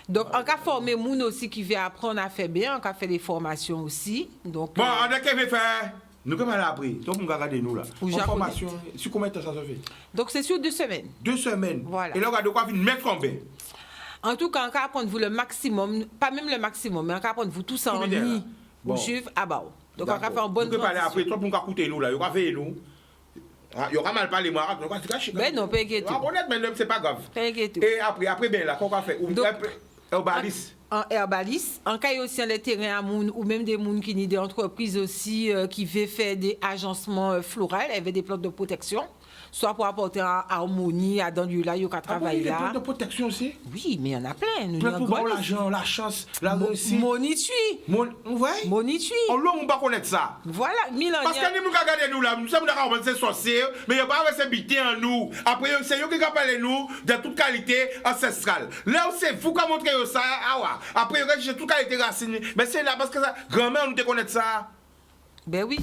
Donc, on a formé moun aussi qui veut apprendre à faire bien, on a fait des formations aussi. Donc, Bon, on a qu'à faire. Nous, comment on a appris? Donc, on regarde nous là. Ou En japonais. formation, sur combien de temps ça se fait? donc c'est sur 2 semaines. 2 semaines. Voilà. Et là, on a de quoi venir mettre en bain. En tout cas, on va apprendre vous le maximum, pas même le maximum, mais on va apprendre vous tout ça en Combien d'heures, nid là? pour Bon. suivre à bas. Donc, on va faire une bonne Vous pouvez parler transition. après, toi, pour nous écouter nous là. Il va faire nous. Il y aura mal parlé, moi. On va se Ben non, pas inquiéter. honnête, mais c'est pas grave. Pas inquiéter. Et après, bien là, qu'est-ce qu'on va faire? Donc, Herbaliste. En herbaliste, en cas aussi en les terrains à moun, ou même des moun qui ni des entreprises aussi qui veulent faire des agencements floraux avec des plantes de protection, soit pour apporter harmonie à dans du là, il y a travail des là. plantes de protection aussi? Oui, mais il y en a plein. Nous, Plein il y pour en a voir grand l'argent, la chance, la liste. réussite. Monitui. Ouais? Monitui. On l'a, on va connaître ça. Voilà, Milan. Parce que nous regardons nous là, nous sommes d'accord, c'est sorcier, mais il n'y a pas de bité en nous. Après, c'est eux qui parlent nous de toute qualité ancestrale. Là où c'est vous qui montrez ça, ah ouais. Après, j'ai toute qualité racine. Mais c'est là parce que ça, grand-mère nous te connaît ça. Ben oui.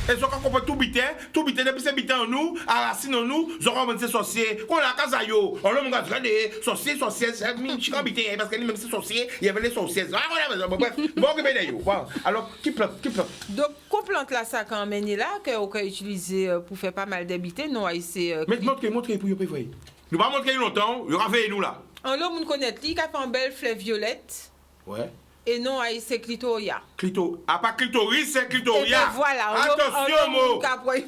Et ça, quand on peut tout biter, depuis c'est bité en nous, à racine en nous, nous aurons c'est sorcier. Quand on a casayo, on l'a regardé, sorcier, c'est une chican bité, parce que même c'est sorcier, il y avait les sorciers. Ah, voilà, bref, bon, bon, alors, qui plante? Donc, qu'on plante là, ça quand même là, qu'on peut utiliser pour faire pas mal d'habités, non, c'est. Mais montrez pour vous préférer. Nous ne pas montrer longtemps, il y aura fait nous là. En l'homme, on connaît, il a fait une belle fleur violette. Ouais. et non c'est clitoria. Pas clitoris, c'est Et clitoria. ben voilà, Attention, mo. Et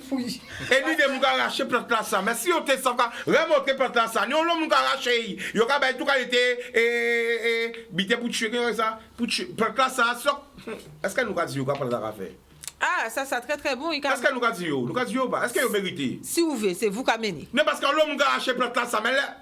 Et ni de moun ka rache plante la sa. Mais si on te sent ka remonter plante la sa, ni on l'homme ka rache. Yo ka bay tout qualité et bité pour tuer comme ça. Pour tuer plante la sa. Est-ce que nous ka dit yo ka prendre la faire? Ah, ça c'est très très bon. Est-ce que nous ka dit yo? Nous ka dit yo pas? Est-ce que yo mérité? Si vous voulez, c'est vous qui amenez. Non parce que l'homme ka rache plante la sa mais là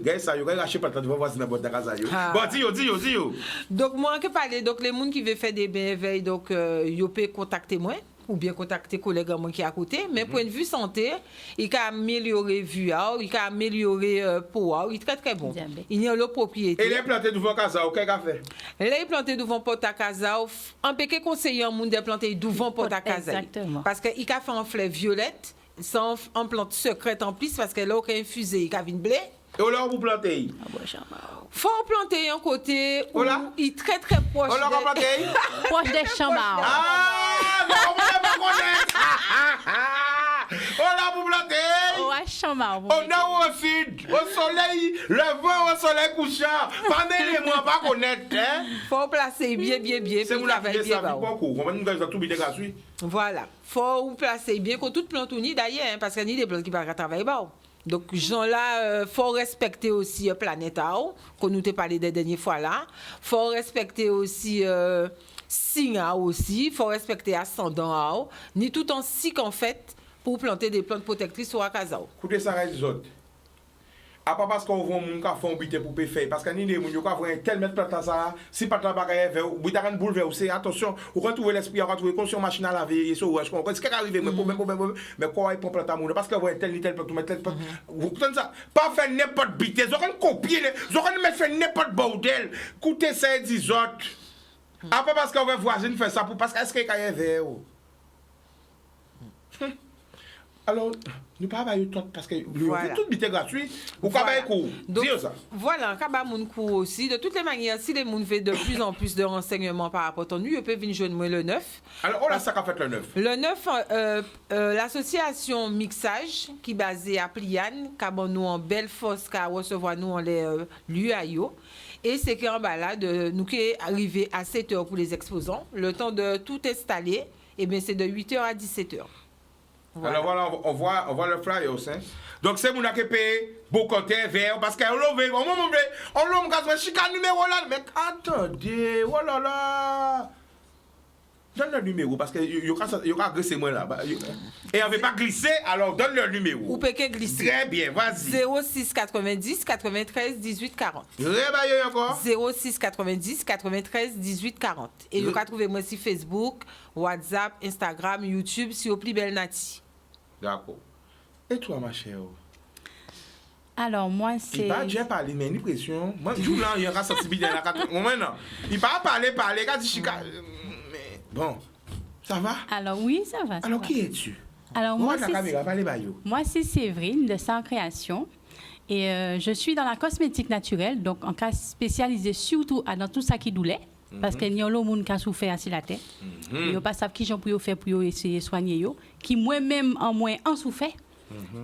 gars ça yo ka rache plante devant voisin dans boîte de casa yo. Bon dis yo. Donc moi que parler donc les gens qui veulent faire des bienveilles donc yo peut contacter moi ou bien contacter collègue moi qui est à côté mais point de vue santé il peut améliorer vue il peut améliorer peau il est très très bon. Il y a le propriété. Et les planter devant casa qu'est-ce qu'a fait? Les planter devant porte à casa en péké conseiller monde de planter devant porte à casa. Exactement. Parce que il a fait en fleur violette sans en plante secrète en plus parce que là il a infusé il a vinn blé. Et là vous plantez. Faut planter un côté où Ola. il est très très proche. On l'a planté. Proche des chambres. Ah, non, on ne pas connaître. On l'a pour planter. Ouais, chambres. On est au sud, au soleil, le vent au soleil couchant. Pendant-les-moi, pas connaître. Faut placer bien. C'est puis vous la travailler vie, ça bien vit bas. beaucoup. On va nous dire tout bien gratuit. Voilà. Faut placer bien qu'on toute plante unie d'ailleurs hein, parce qu'il y a des plantes qui ne peuvent pas travailler bas. Donc, gens là, faut respecter aussi la planète qu'on nous t'a parlé des dernières fois là. Faut respecter aussi signe aussi. Faut respecter ascendant ni tout en cycle en fait pour planter des plantes protectrices sur la casa. Écoutez ça, les autres. À pas parce qu'on voit mon cas font bité pour faire parce que ni les moun yo ka voit tel mettre plante ça si pas la bagaille vers ou ta boule vers c'est attention on retrouver l'esprit on retrouver conscience machine à laver et ça je comprends ce qui arrive mais quoi il prend plante à moun parce que voit tel plante mettre tel plante vous comprenez ça pas faire n'importe bité ils ont copier ils ont mettre faire n'importe bordel écoutez ça dit autres à pas parce qu'on voit voisine faire ça pour parce que est-ce qu'il y a vers alors, nous pas bailler tout parce que Voilà. tout bité gratuit ou pas bailler cours. Donc, Dis ça. voilà, kaba moun cours aussi. De toutes les manières, si les moun veulent de plus en plus de renseignements par rapport à nous, ils peuvent venir joindre moi le 9. Alors, on a ça qu'a fait le 9. Le 9, l'association Mixage, qui est basée à Pliane, qui a nous en belle force, qui a recevoir nous en les l'UAIO. Et c'est qu'en bas là, nous qui est arrivé à 7h pour les exposants, le temps de tout installer, et bien c'est de 8h à 17h. Alors voilà, on voit le flyer aussi. Donc c'est mon qui paye beaucoup de verre parce qu'on l'a gaz chicane numéro là. Mais attendez, oh là là. Donne le numéro parce que il a agressé moi là. Et on ne veut pas glisser, alors donne le numéro. Ou peut glisser. Très bien, vas-y. 06 90 93 18 40. Réveillez encore. 06 90 93 18 40. Et vous pouvez trouver moi sur Facebook, WhatsApp, Instagram, YouTube, si vous plus belle Nati. D'accord. Et toi, ma chère? Alors, moi, Il c'est. pas déjà parlé, mais une pression. Moi, tout là, il y a un sensibilité dans la carte. Maintenant, il pas parler, quand il chica. Mais bon, ça va? Alors, oui, ça va. ça Alors, va. qui es-tu? Alors, Moi, moi, la caméra, parlez, Bayo. moi, c'est Séverine de Sans Création. Et je suis dans la cosmétique naturelle, donc en cas spécialisé surtout dans tout ça qui doulait. Parce qu'il y a des gens qui ont souffert à la tête. Ils ne savent pas qui j'en peux faire pour essayer de soigner. Qui moi-même en moins en souffert.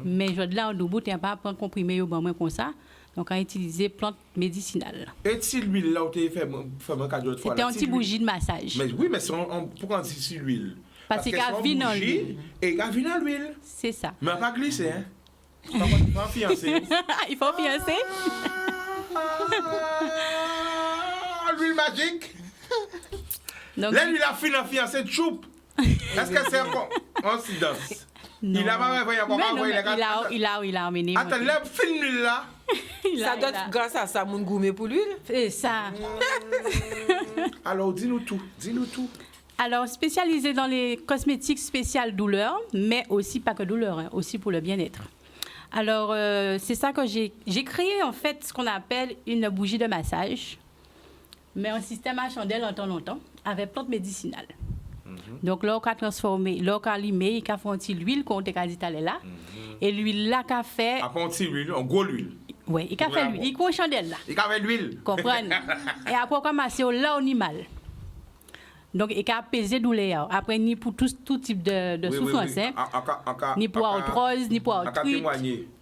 Mais je dis là, en debout, tu n'as pas prendre comprimé comme ça. Donc, on a utilisé plantes médicinales. Et si l'huile, là, où tu fait un cadeau de fois? C'était un petit bougie de massage. Mais oui, mais pourquoi on dit si l'huile? Parce qu'il y a vin dans l'huile. Et il y a vin dans l'huile. C'est ça. Mais pas glisser, hein? Par contre, il faut fiancer. Il faut fiancer. L'huile magique. Donc, Là, lui, il a fini en fiancé de choupe. Est-ce que c'est encore incidence? non. Il a pas envoyé encore. Mais non, mais il a emmené. Attends, là, fin l'huile là. Ça doit être grâce à ça, mon gourmet pour l'huile. C'est ça. Alors, dis-nous tout. Dis-nous tout. Alors, spécialisé dans les cosmétiques spéciales douleur, mais aussi pas que douleur, hein, aussi pour le bien-être. Alors, c'est ça que j'ai créé, en fait, ce qu'on appelle une bougie de massage, mais un système à chandelle en temps longtemps, avec plantes médicinales. Donc, là, on a transformé, là, on a limé, on a fait un petit l'huile qu'on a dit là. Et l'huile là, qu'on a fait. Après, on tire l'huile, on gros l'huile. Oui, il a fait l'huile, il a une chandelle là. Il a fait l'huile. Comprenez? Et après, on a massé là, on y mal. Donc, il a apaisé douleur. Après, ni pour tout type de souffrance, hein. Ni pour arthrose, ni pour arthrite.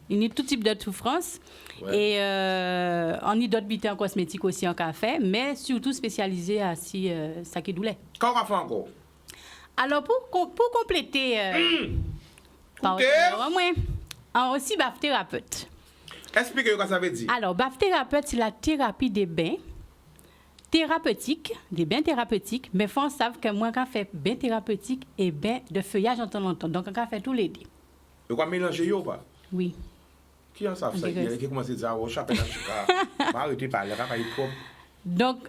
Il y a tout type de souffrance. Ouais. Et on y d'autres butins en cosmétique aussi en café, mais surtout spécialisé à ça qui doulait. Quand on fait encore? Alors, pour compléter, Écoutez. aussi BAF thérapeute. Expliquez ce que ça veut dire. Alors, BAF thérapeute, c'est la thérapie des bains thérapeutiques, des bains thérapeutiques, mais il faut savoir que moi, quand je fais bain thérapeutique et bain de feuillage en temps en temps, donc quand je fais tous les deux. Vous pouvez mélanger ou pas? Oui. Qui en savent ça? Il y a qui commence à dire, oh, chapelle à chica. Arrêtez de parler, pas trop. Donc,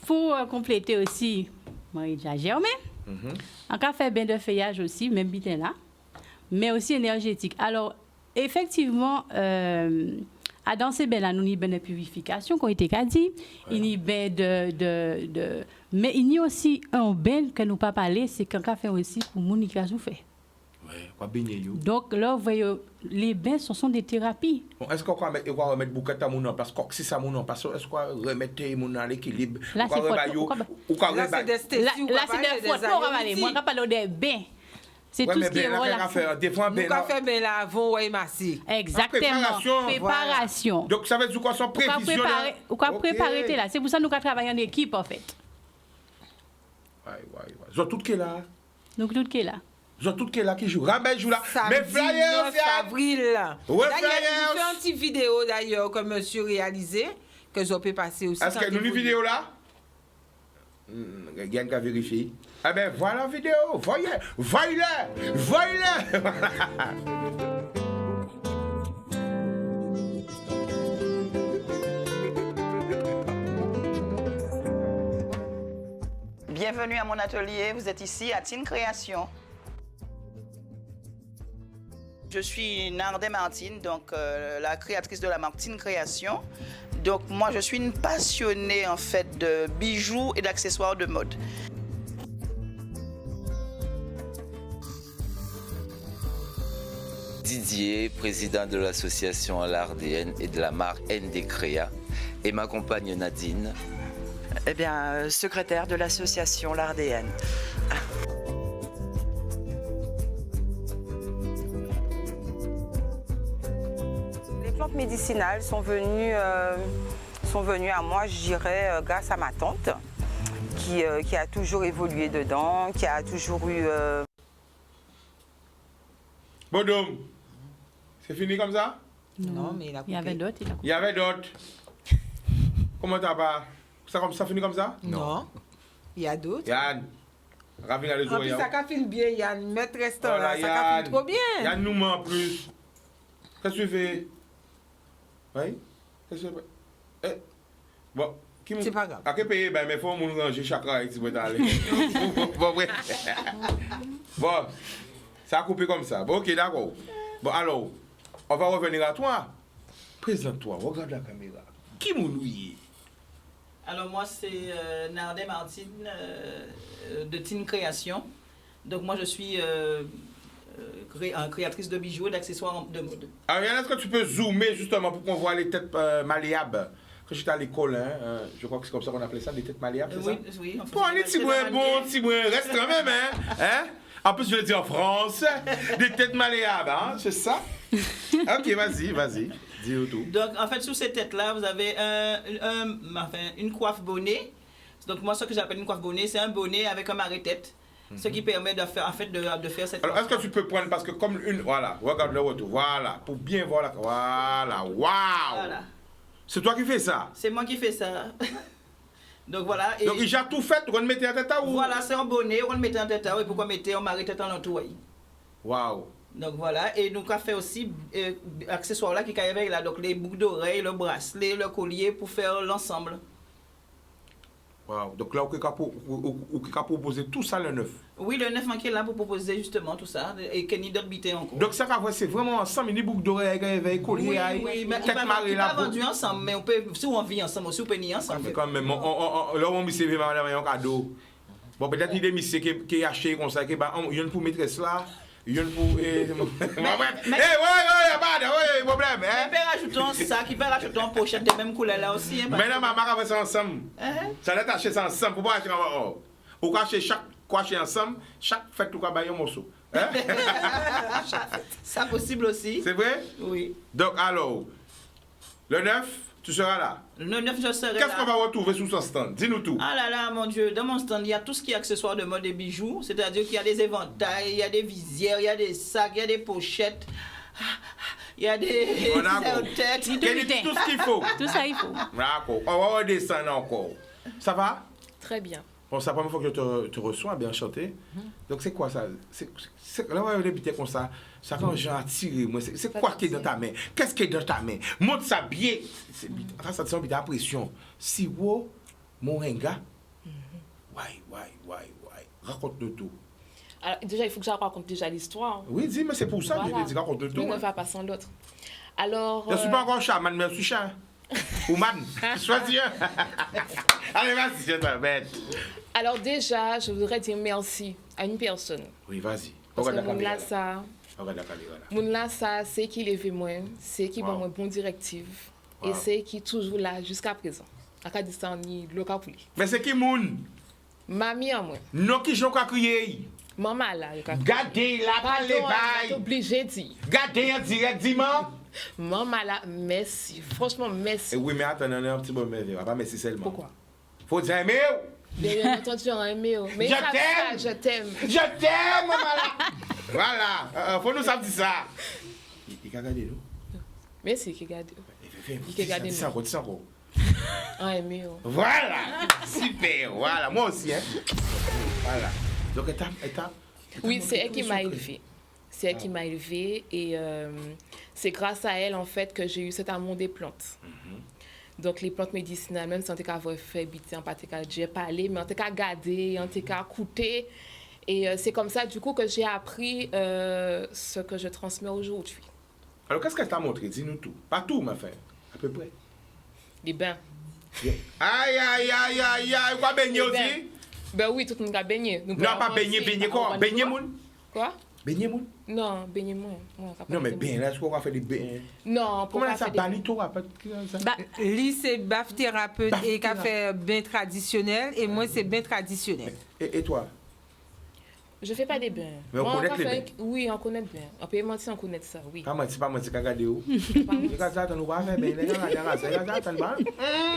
pour compléter aussi, moi, j'ai germé. On peut faire bain de feuillage aussi, même bitin là, mais aussi énergétique. Alors, effectivement, dans ces bains-là, nous avons bain de purification, comme il a dit. Il y a bain de... Mais il y a aussi un bain que nous pas parlé, c'est qu'on peut faire aussi pour les gens qui ont souffert. Donc là, vous voyez, les bains, ce sont des thérapies. Bon, est-ce qu'on va remettre beaucoup de monde en place? Si ça mon en place, est-ce qu'on va remettre mon à l'équilibre? Là, c'est Là, c'est des stécies. Là, c'est des fautes. Moi, je parle des bains. C'est tout ce qui est relaxé. Des fois, Nous avons fait bien l'avant, oui, massi. Exactement. Préparation. Donc, ça veut dire quoi? Son prévision là? Ou quoi préparer là. C'est pour ça que nous travaillons en équipe, en fait. Ouais. Ils tout qui est là. Nous, tout qui est là. Ils ont tout qui est là qui joue. Rabel joue là. Samedi Mais Flyers, 9 avril. Ouais, D'ailleurs, Flyers. il fait une petite vidéo d'ailleurs que monsieur réalisé, que je peux passer aussi. Est-ce qu'il y a une vidéo là? Quelqu'un qui a vérifié. Ah ben voilà la vidéo. Voyez-le. Bienvenue à mon atelier, vous êtes ici à Tine Création. Je suis Nardé Martine, donc la créatrice de la marque Tine Création. Donc moi je suis une passionnée en fait de bijoux et d'accessoires de mode. Didier, président de l'association L'ARDN et de la marque ND Créa, et ma compagne Nadine. Eh bien, secrétaire de l'association L'ARDN. Les plantes médicinales sont venues à moi, je dirais, grâce à ma tante, qui a toujours évolué dedans, qui a toujours eu... Bonhomme, c'est fini comme ça? Non, mais il y avait d'autres. Il y avait d'autres. Comment t'as pas? Ça finit comme ça? Non. Il y a d'autres. Yann, ravi dans les En plus, oreilles. ça finit bien, Yann. Maître restaurant, Voilà, ça finit trop bien. Yann nous ment en plus. Qu'est-ce que tu fais? Oui? Qu'est-ce que tu fais? Bon, qui C'est pas grave. À quel pays? Ben, mais il faut nous ranger chaque rail si vous êtes allé. Bon, ouais. Bon, ça a coupé comme ça. Bon, ok, d'accord. Bon, alors, on va revenir à toi. Présente-toi, regarde la caméra. Qui m'ouille? Alors moi c'est Nardé Martine de Tine Création. Donc moi je suis créatrice de bijoux et d'accessoires de mode. Alors Yann, est-ce que tu peux zoomer justement pour qu'on voit les têtes malléables? Quand j'étais à l'école, je crois que c'est comme ça qu'on appelait ça, des têtes malléables, c'est Oui, ça? oui. En fait, Bon, les petits moins bons, petits moins reste quand même, hein? En plus, je le dis en France, des têtes malléables, hein? C'est ça? Ok, vas-y. Dis-nous tout. Donc, en fait, sous ces têtes-là, vous avez une coiffe bonnet. Donc, moi, ce que j'appelle une coiffe bonnet, c'est un bonnet avec un marais-tête. Ce qui permet de faire, de faire cette... Alors, est-ce que tu peux prendre, parce que comme une... Voilà, regarde le retour. Voilà, pour bien voir la... Voilà, waouh! Voilà. C'est toi qui fais ça? C'est moi qui fais ça. Donc, voilà. Et donc, il a tout fait, on le mettait en tête ou... Voilà, c'est un bonnet, on le mettait en tête et pourquoi mettre un marais-tête en l'entour. Waouh! Donc voilà, et nous avons fait aussi accessoires là qui avec là, donc les boucles d'oreilles, le bracelet, le collier pour faire l'ensemble. Waouh, donc là, on peut proposer tout ça le neuf. Oui, le neuf manqué là pour proposer justement tout ça, et qu'il n'y a d'autres bités encore. Donc ça, c'est vraiment ensemble, il y a des boucles d'oreilles, avec collier, oui, mais tête marée là. On pas vendu ensemble, mais on peut, si on vit ensemble aussi, on peut nier ensemble. Mais quand même, là, on met ses un cadeau. Bon, peut-être qu'il y a des messieurs qui ont acheté comme ça, il y a une pour maîtresse là. Il y a une pour... ouais, problème. Mais peut rajoutons ça, qui peut rajouter en pochette de même couleur là aussi. Mais non, maman a fait ça ensemble. Ça l'attache ça ensemble, pour pas acheter en... Ou acheter chaque quoi ensemble, chaque fête, tu vas bailler un morceau. Hein? Ça possible aussi. C'est vrai? Oui. Donc, alors, le 9, tu seras là. Le 9, je serai là. Qu'est-ce qu'on va retrouver sous son stand? Dis-nous tout. Ah là là, mon Dieu, dans mon stand, il y a tout ce qui est accessoires de mode et bijoux. C'est-à-dire qu'il y a des éventails, il y a des visières, il y a des sacs, il y a des pochettes. Il y a des serre-têtes. Tout ce qu'il faut. Tout ça, il faut. D'accord. On va redescendre encore. Ça va? Très bien. Bon, c'est la première fois que je te reçois, bien chanté. Donc, c'est quoi ça? Là, on va débuter comme ça. Ça quand j'ai attiré, moi. C'est quoi qui est dans ta main? Qu'est-ce qui est dans ta main? Montre ça bien. Ça te semble de la pression. Sirop, moringa. Ouais. Raconte-nous tout. Alors, déjà, il faut que je raconte déjà l'histoire. Oui, dis, mais c'est pour ça que je te dis raconte-nous tout. L'une ne va pas sans l'autre. Alors. Je ne suis pas encore chaman, mais je suis chat. Ou man. Choisis un. Allez, vas-y, je te bête. Alors, déjà, je voudrais dire merci à une personne. Oui, vas-y. Parce que Mounla, ça. Mounla, ça, c'est qui lève moi, c'est qui va moi bon directive. Et c'est qui toujours là jusqu'à présent. À Kadistan, ni local pour lui. Mais c'est qui moun? Mamie à moi. Non, qui j'en a crié? Maman là. Gardez la parole les bails. Obligé de dire. Gardez en direct, dis-moi. Maman là, merci. Franchement, merci. Oui, mais attends, un petit peu, mais pas merci seulement. Pourquoi? Faut dire aimer. Bien entendu, un aimé. Mais je t'aime. Je t'aime. Je t'aime, maman là. Voilà. Faut nous savoir ça. Il a gardé nous. Merci, qui garde. Il a gardé nous. Dis encore. Un aimé. Voilà. Super. Voilà. Moi aussi, hein. Voilà. Donc, oui, c'est elle qui m'a élevée. C'est elle qui m'a élevée et c'est grâce à elle, en fait, que j'ai eu cet amour des plantes. Donc, les plantes médicinales, même si on t'a fait habiter, on t'a déjà parlé, mais on t'a gardé, on t'a écouté. Et c'est comme ça, du coup, que j'ai appris ce que je transmets aujourd'hui. Alors, qu'est-ce qu'elle t'a montré? Dis-nous tout. Pas tout, ma fille. À peu près. Les bains. Aïe. Quoi, baigner aussi? Ben oui, tout le monde a baigné. Non, pas baigner quoi? Baigner moun? Quoi? Baigner moun? Non, baigner moun. Non, mais bien, là, est-ce qu'on va faire des bains? Non, comment ça banit tout? Lui, c'est baf thérapeute et qui a fait bain traditionnel, et moi, c'est bain traditionnel. Et toi? Je ne fais pas des bains. Mais on connaît les bains? Oui, on connaît bien. On peut mentir, on connaît ça, oui. Pas mentir, regardez où? Regarde, on va faire bain.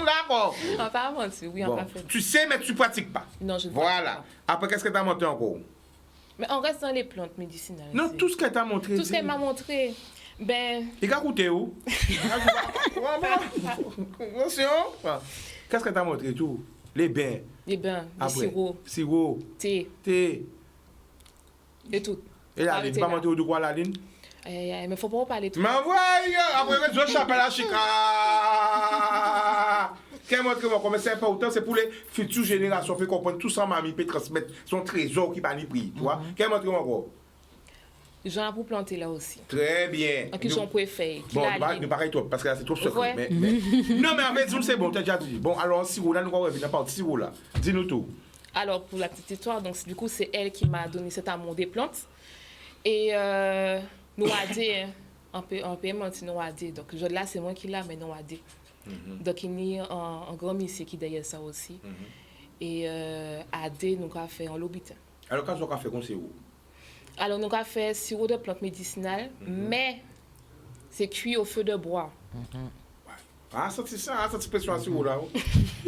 D'accord. On va pas mentir, oui, on va faire. Tu sais, mais tu ne pratiques pas. Non, je ne Voilà. Après, qu'est-ce que tu as montré encore? Mais on reste dans les plantes médicinales. Non, tout ce qu'elle t'a montré. Tout ce qu'elle m'a montré. Ben. Il a goûté où? Attention. Qu'est-ce qu'elle t'a montré tout? Les bains. Les bains, les sirops. Sirop. Thé. Et tout. Et la ligne, pas monter au de quoi la ligne? Mais il ne faut pas parler tout. Mais voyons, après, je chapelle la chica. Qu'elle montre comment c'est important, c'est pour les futures générations, pour comprendre tout ça, mamie peut transmettre son trésor qui va n'y prier, tu vois. Qu'elle montre comment? J'en ai pour planter là aussi. Très bien. En qui j'en peux faire. Bon, nous pareil toi, parce que là c'est trop secret. Non, mais en fait, c'est bon, tu as déjà dit. Bon, alors, sirop là, nous allons revenir par sirop là. Dis-nous tout. Alors, pour la petite histoire, donc du coup, c'est elle qui m'a donné cet amour des plantes. Et nous a dit, on peut mentir, nous a dit. Donc, là, c'est moi qui l'a, mais nous a dit. Donc, il y a un grand monsieur qui est derrière ça aussi. Et AD, nous avons fait un lobby. Alors, quand on a fait comme sirop? Alors, nous avons fait sirop de plantes médicinales, mais c'est cuit au feu de bois. Ah, ça, c'est ça, ça, c'est pression à sirop là.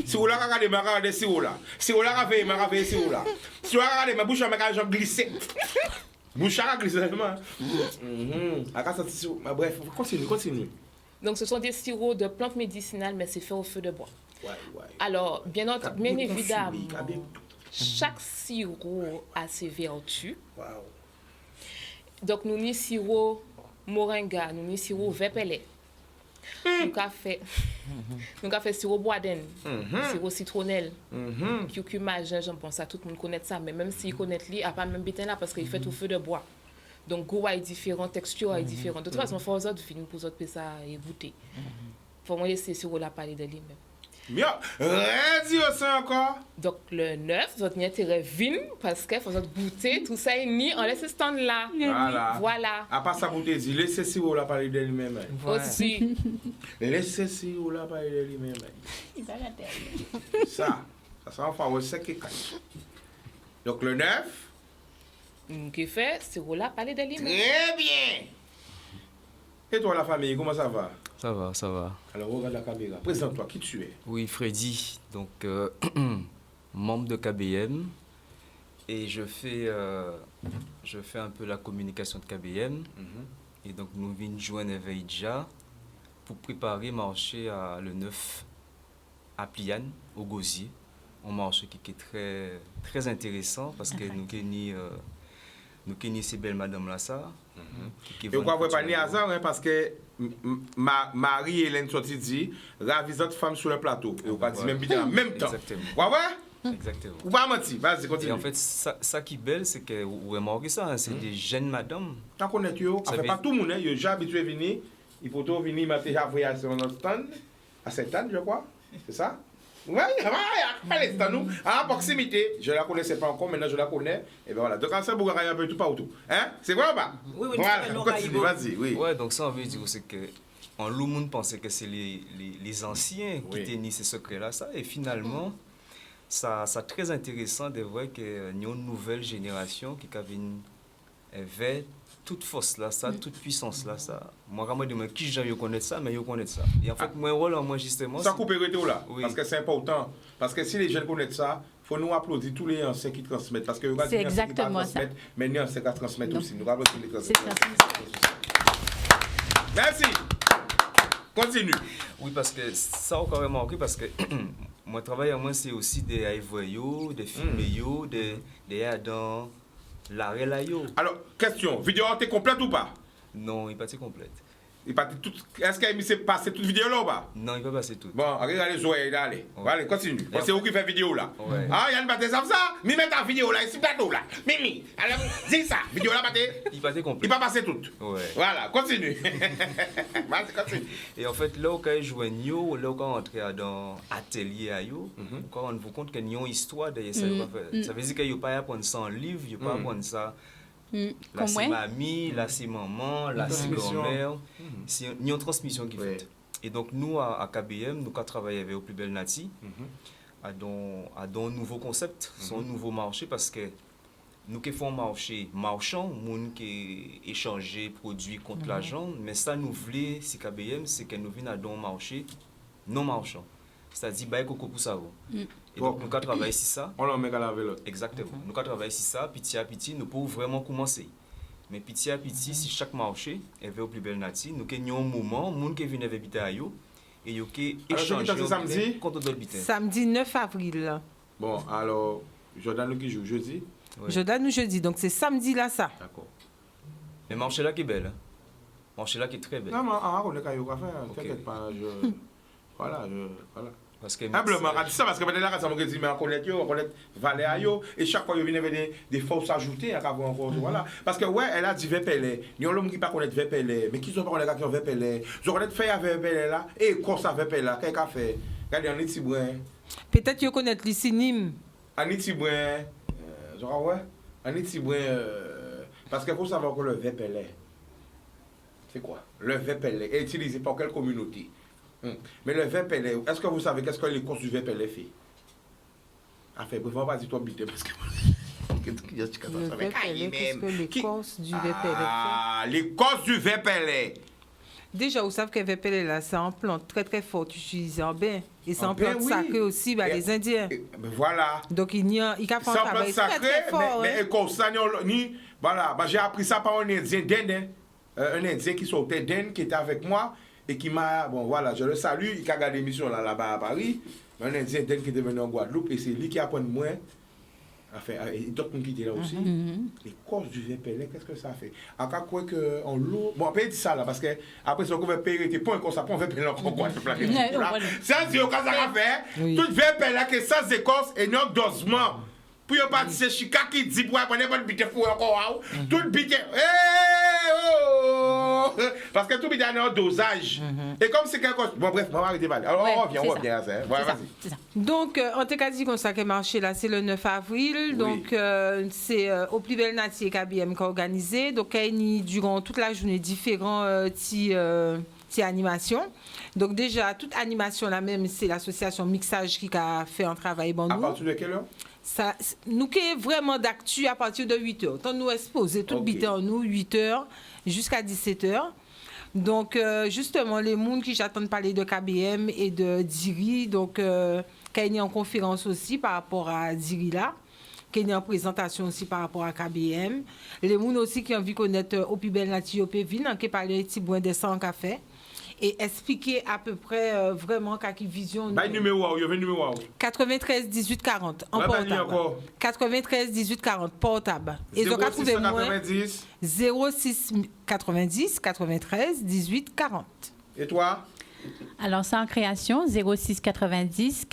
Sirop là, regardez, ma regardez sirop là. Sirop là, regardez, sirop là. Sirop là, regardez, ma bouche, ma glissé. Bouche à glisser vraiment. Bref, continue. Donc, ce sont des sirops de plantes médicinales, mais c'est fait au feu de bois. Alors, bien évidemment, chaque sirop a ses vertus. Donc, nous avons sirop moringa, nous avons sirop vepele. Nous avons fait sirop boisden, sirop citronnelle, curcuma, gingembre. Ça, tout le monde connaît ça, mais même s'ils connaissent, il n'y a pas même bitin là parce qu'il fait au feu de bois. Donc, goût est différent, texture est différente. De toute façon, il faut aux autres films pour autres ça et goûter. Pour moi, c'est sirop là parler de lui-même. Bien, dis ça encore. Donc, le 9, vous avez intérêt vin parce qu'il faut goûter, tout ça est mis, on laisse ce stand là. Voilà. À part ça, vous te dites, laissez sirop là parler de lui-même. Aussi. Laissez sirop là parler de lui-même. Ça va faire un sec et caille. Donc, le 9, Qui fait, c'est là parler de lui. Très bien. Et toi, la famille, comment ça va? Ça va, ça va. Alors, regarde la caméra. Présente-toi, qui tu es? Oui, Freddy, donc membre de KBM. Et je fais un peu la communication de KBM. Et donc, nous venons joindre Veidja pour préparer le marché le 9 à Plian, au Gosier. Un marché qui est très, très intéressant parce que nous avons ces belles madame là ça. Et pourquoi vous pas ni hasard parce que Marie-Hélène sorti dit ravisante femme sur le plateau. Et vous pas dit même en même temps. Exactement. Ouais? Exactement. Ou pas menti, vas-y, continue. Et en fait, ça qui est belle, c'est que vous remarquez ça, hein, c'est des jeunes madames. Tant qu'on est yo, enfin pas tout le monde, il est déjà habitué à venir. Il faut tout venir, mais déjà voyager sur notre stand, à cette stand, je crois. C'est ça? Oui, pas les stands, nous, à proximité. Je la connaissais pas encore, maintenant je la connais. Et bien voilà, donc en ça, vous avez un peu tout partout. Hein? C'est vrai ou pas? Oui, voilà, continue, vas-y, oui. Ouais, donc ça, on veut dire, c'est que en le monde pensait que c'est les anciens qui tenaient ces secrets-là, ça, et finalement, ça très intéressant de voir qu'il y a une nouvelle génération qui avait toute force là, ça, toute puissance là, ça. Moi, je me dis, qui j'ai connaît ça, mais je connais ça. Et en fait, mon rôle, moi, justement. Ça coupe tout là, parce que c'est important. Parce que si les jeunes connaissent ça, il faut nous applaudir tous les anciens qui transmettent. Parce que c'est exactement ça. Mais les anciens qui transmettent aussi. Nous applaudissons les transmettre. Merci. Continue. Oui, parce que ça, on a quand même manqué, parce que mon travail à moi, c'est aussi des voyous, des films, des dans l'arrêt là. Alors, question, vidéo est complète ou pas? Non, il n'est pas complète. Est-ce qu'il s'est passé toute vidéo là ou pas? Non, il ne va pas passer tout. Bon, regardez les oreilles, allez. Allez, continue. C'est vous qui fait vidéo là. Ouais. Ah, Yann Baté, ça? Mi met ta vidéo là, ici, plateau là. Mimi, alors, dis ça. Vidéo là, Baté? Il pas complet. Il va passer tout. Ouais. Voilà, continue. Vas-y, continue. Et en fait, là où on joue, là où on entre dans l'atelier, on rend compte qu'il y a une histoire derrière ça. Ça veut dire qu'il n'y a pas à apprendre ça en livre, il n'y a pas à apprendre ça. Là, c'est mamie, là, c'est maman, là, c'est grand-mère. C'est une transmission qui fait. Et donc, nous, à KBM, nous avons travaillé avec Au Plus Belle Nati, à un nouveau concept, un nouveau marché, parce que nous qui faisons marché marchand, nous qui échanger produits contre l'argent, mais ça, nous voulons, si KBM, c'est que nous venons à un marché non marchand. C'est-à-dire, bah, coco pour ça. Et donc, nous avons travaillé sur ça. On l'a mis à la vélo. Exactement. Nous avons travaillé sur ça, petit à petit, nous pouvons vraiment commencer. Mais petit à petit, si chaque marché est Au Plus Belle Nati, nous avons un moment, les gens qui viennent habiter à eux, et ils ont échangé contre d'autres habitants. Samedi 9 avril. Bon, alors, Jordan nous qui joue jeudi? Oui. Jordan nous jeudi, donc c'est samedi là ça. D'accord. Mais le marché là qui est belle. Le marché là qui est très belle. Non, mais on est qu'à faire, t'inquiète pas. Voilà. Parce que humblement, on dit ça parce que peut-être là, ça m'a dit, mais on connaît Valais à yo, et chaque fois, il vient avec des forces ajoutées, voilà. Parce que, ouais, elle a dit Vepele, il y a l'homme qui ne connaît pas Vepele, mais qui sont pas connaître qui ont Vepele. Je connais fait avec Vepele là, et quoi ça Vepele là, qu'est-ce qu'il fait? Regardez, en Itibouin. Peut-être qu'ils connaissent les synim. En Itibouin, en Itibouin, parce qu'il faut savoir que le Vepele, c'est quoi? Le Vepele est utilisé par quelle communauté? Mais le VPL, est-ce que vous savez qu'est-ce que les courses du VPL fait? Enfin, bref, on va dire toi biter parce que. Le VPL, qu'est-ce que les courses du VPL fait? Ah, les courses du VPL. Déjà, vous savez que le VPL là, c'est un plante très très fort utilisé en bain. Et c'est un plante sacré aussi par les Indiens. Voilà. Donc il y a un travail très très fort. Mais comme ça, voilà, j'ai appris ça par un Indien d'Inde. Un Indien qui sortait d'Inde, qui était avec moi. Et qui m'a, bon voilà, je le salue, il a regardé l'émission là-bas à Paris, un Indien qui était venu en Guadeloupe, et c'est lui qui apprend moi, enfin, et d'autres qui étaient là aussi, les causes du VPL, qu'est-ce que ça fait? À quoi que on loue, bon, on peut dire ça là, parce que après, si on peut payer des points, comme ça, on VPL encore Guadeloupe. C'est un dire, quand ça va faire, tout VPL là, que sans écorce et non dosement. Puis on partit c'est Chica qui dit pour prendre bonne bite fou encore tout bite parce que tout bite a un dosage et comme c'est quelque chose bon bref on va arrêter alors on revient à ça voilà vas-y. Donc on t'a dit qu'on ça que marché là c'est le 9 avril donc c'est Au Plus Belle Nati et KBM qui a organisé donc il durant toute la journée différents petits animations. Donc déjà toute animation là même c'est l'association Mixage qui a fait un travail bon nous. À partir de quelle heure? Ça, nous qui est vraiment d'actu à partir de 8h. Tant nous exposer tout bité en nous 8h jusqu'à 17h. Donc justement les monde qui j'attendent parler de KBM et de Diri, donc qu'il y a en conférence aussi par rapport à Diri là, qu'il y a en présentation aussi par rapport à KBM. Les monde aussi qui ont envie de connaître au plus belle nature Pévin, qui parle de petit bois de sang café. Et expliquer à peu près vraiment quelle vision. Bah, numéro, il y a un numéro. 93 18 40 en portable. 93 18 40 portable. Et donc, à trouver moi 06 90 93 18 40. Et toi? Alors, c'est en création 06 90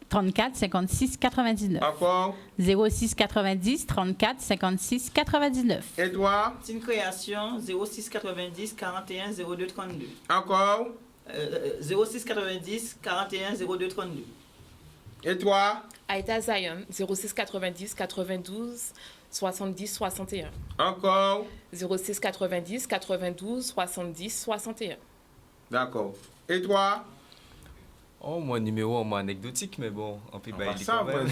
34 56 99. Encore? 06 90 34 56 99. Et toi? C'est une création 06 90 41 02 32. Encore? 06 90 41 02 32. Et toi? Aïta Zion 06 90 92 70 61. Encore? 06 90 92 70 61. D'accord. Et toi? Oh, mon numéro en anecdotique, mais bon, on peut bailler ça, quand même.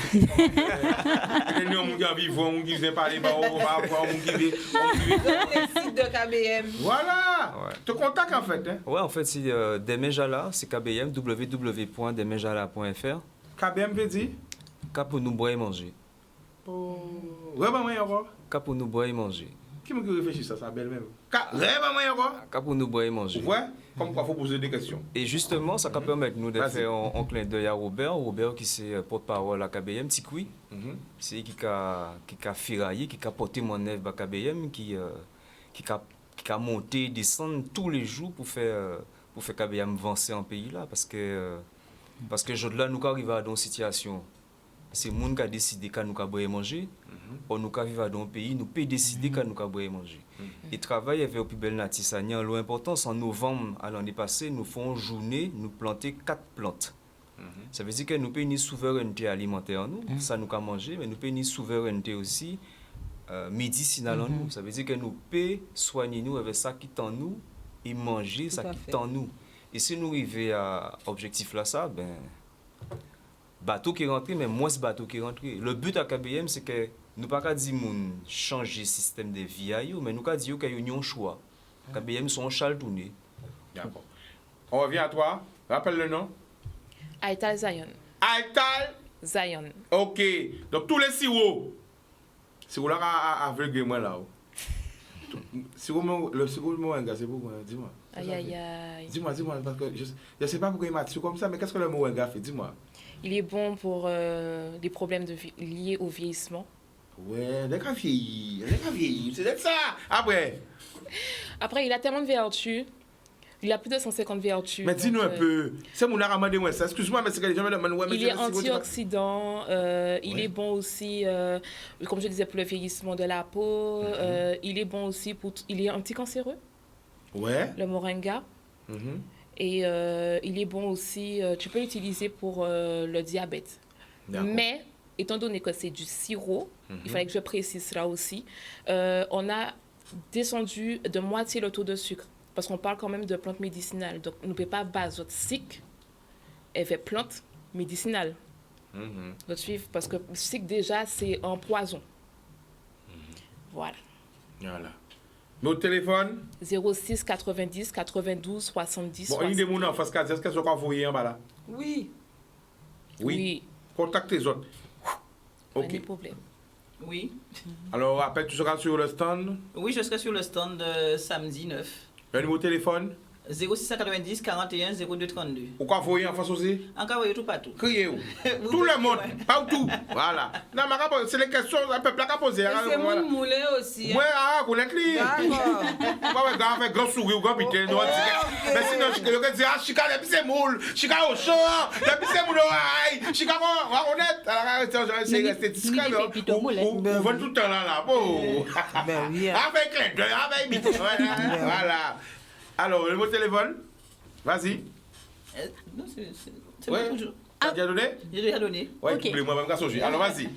Nous, on qui vivant, on qui vient parler, on qui vient. Le site de KBM. Voilà. Tu contactes en fait. Hein? Ouais, en fait, c'est Demejala, c'est KBM, www.demejala.fr. KBM veut dire? Cap pour nous boire et manger. Vraiment, moi, encore? Cap pour nous boire et manger. Qui me réfléchit ça belle même? Vraiment, moi, encore? Cap pour nous boire et manger. Ouais? Comme quoi, il faut poser des questions. Et justement, ça peut permettre nous de faire un clin d'œil à Robert. Robert qui c'est porte-parole à KBM, Tikoui. C'est qui a ferraillé, qui a porté mon œuvre à KBM, qui a monté, descendre tous les jours pour faire KBM avancer en pays là. Parce que là, nous arrivons dans une situation. C'est le monde qui a décidé qu'on nous boire manger. Or nous arrivons dans un pays, nous pouvons décider qu'on nous boire manger. Et travail avec au plus belle Natissani en l'importance en novembre à l'année passée, nous faisons une journée, nous planter 4 plantes. Ça veut dire que nous pouvons une souveraineté alimentaire nous, ça nous a mangé, mais nous pouvons une souveraineté aussi médicinale en nous. Ça veut dire que nous pouvons soigner nous avec ça qui est en nous et manger ça qui est en nous. Et si nous arrivons à l'objectif là, ça, ben bateau qui est rentré, mais moins ce bateau qui est rentré. Le but à KBM, c'est que nous ne pouvons pas dire changer le système de vie, mais nous pouvons dire qu'il y a un choix. KBM sont châle tourné. D'accord. On revient à toi. Rappelle le nom. Aïtal Zion. Aïtal Zion. Ok. Donc tous les sirops. Sirop là aveugle moi là. Le sirop moringa, c'est pourquoi? Dis-moi. Aïe aïe aïe. Dis-moi, parce que je ne sais pas pourquoi il m'a dit comme ça, mais qu'est-ce que le moringa fait? Dis-moi. Il est bon pour les problèmes liés au vieillissement. Ouais, les gars vieillis, c'est ça. Après, il a tellement de vertus. Il a plus de 150 vertus. Mais dis-nous un peu. C'est mon aramade, ouais, ça. Excuse-moi, mais c'est que les gens me demandent. Il est antioxydant. Il est bon aussi, comme je disais, pour le vieillissement de la peau. Il est bon aussi pour. Il est anticancéreux. Ouais. Le moringa. Et il est bon aussi. Tu peux l'utiliser pour le diabète. Mais étant donné que c'est du sirop, il fallait que je précise cela aussi. On a descendu de moitié le taux de sucre. Parce qu'on parle quand même de plantes médicinales. Donc, on ne peut pas baser notre cycle avec plantes médicinales. Donc, suivre, parce que le cycle, déjà, c'est un poison. Voilà. Notre téléphone? 06 90 92 70 Bon, il y a des gens en face de est-ce qu'elles sont envoyées en bas là? Oui. Contactez les autres. Ok. Pas de problème. Oui. Alors, après, tu seras sur le stand? Oui, je serai sur le stand samedi 9. Le numéro de téléphone? 0690 41 02 32. Pourquoi vous voyez en face aussi? Encore voyez tout partout. Criez-vous. Tout le monde, partout. Voilà. Non, mais c'est les questions, le peuple a posé. C'est mon moulin aussi. Ouais, connaître lui. D'accord. Ouais, gars, avec grand sourire, grand pitié. Mais sinon, je peux dire, Chica, depuis c'est moule. Chica au chaud. Depuis c'est moule. Chica, on va honnête. Alors, c'est resté discret. On va tout le temps là. Bon. Avec les deux, avec les deux. Voilà. Alors, le numéro de téléphone? Vas-y. Non, c'est ouais. toujours. Tu as déjà donné? J'ai déjà donné. Oui, moi même alors, vas-y.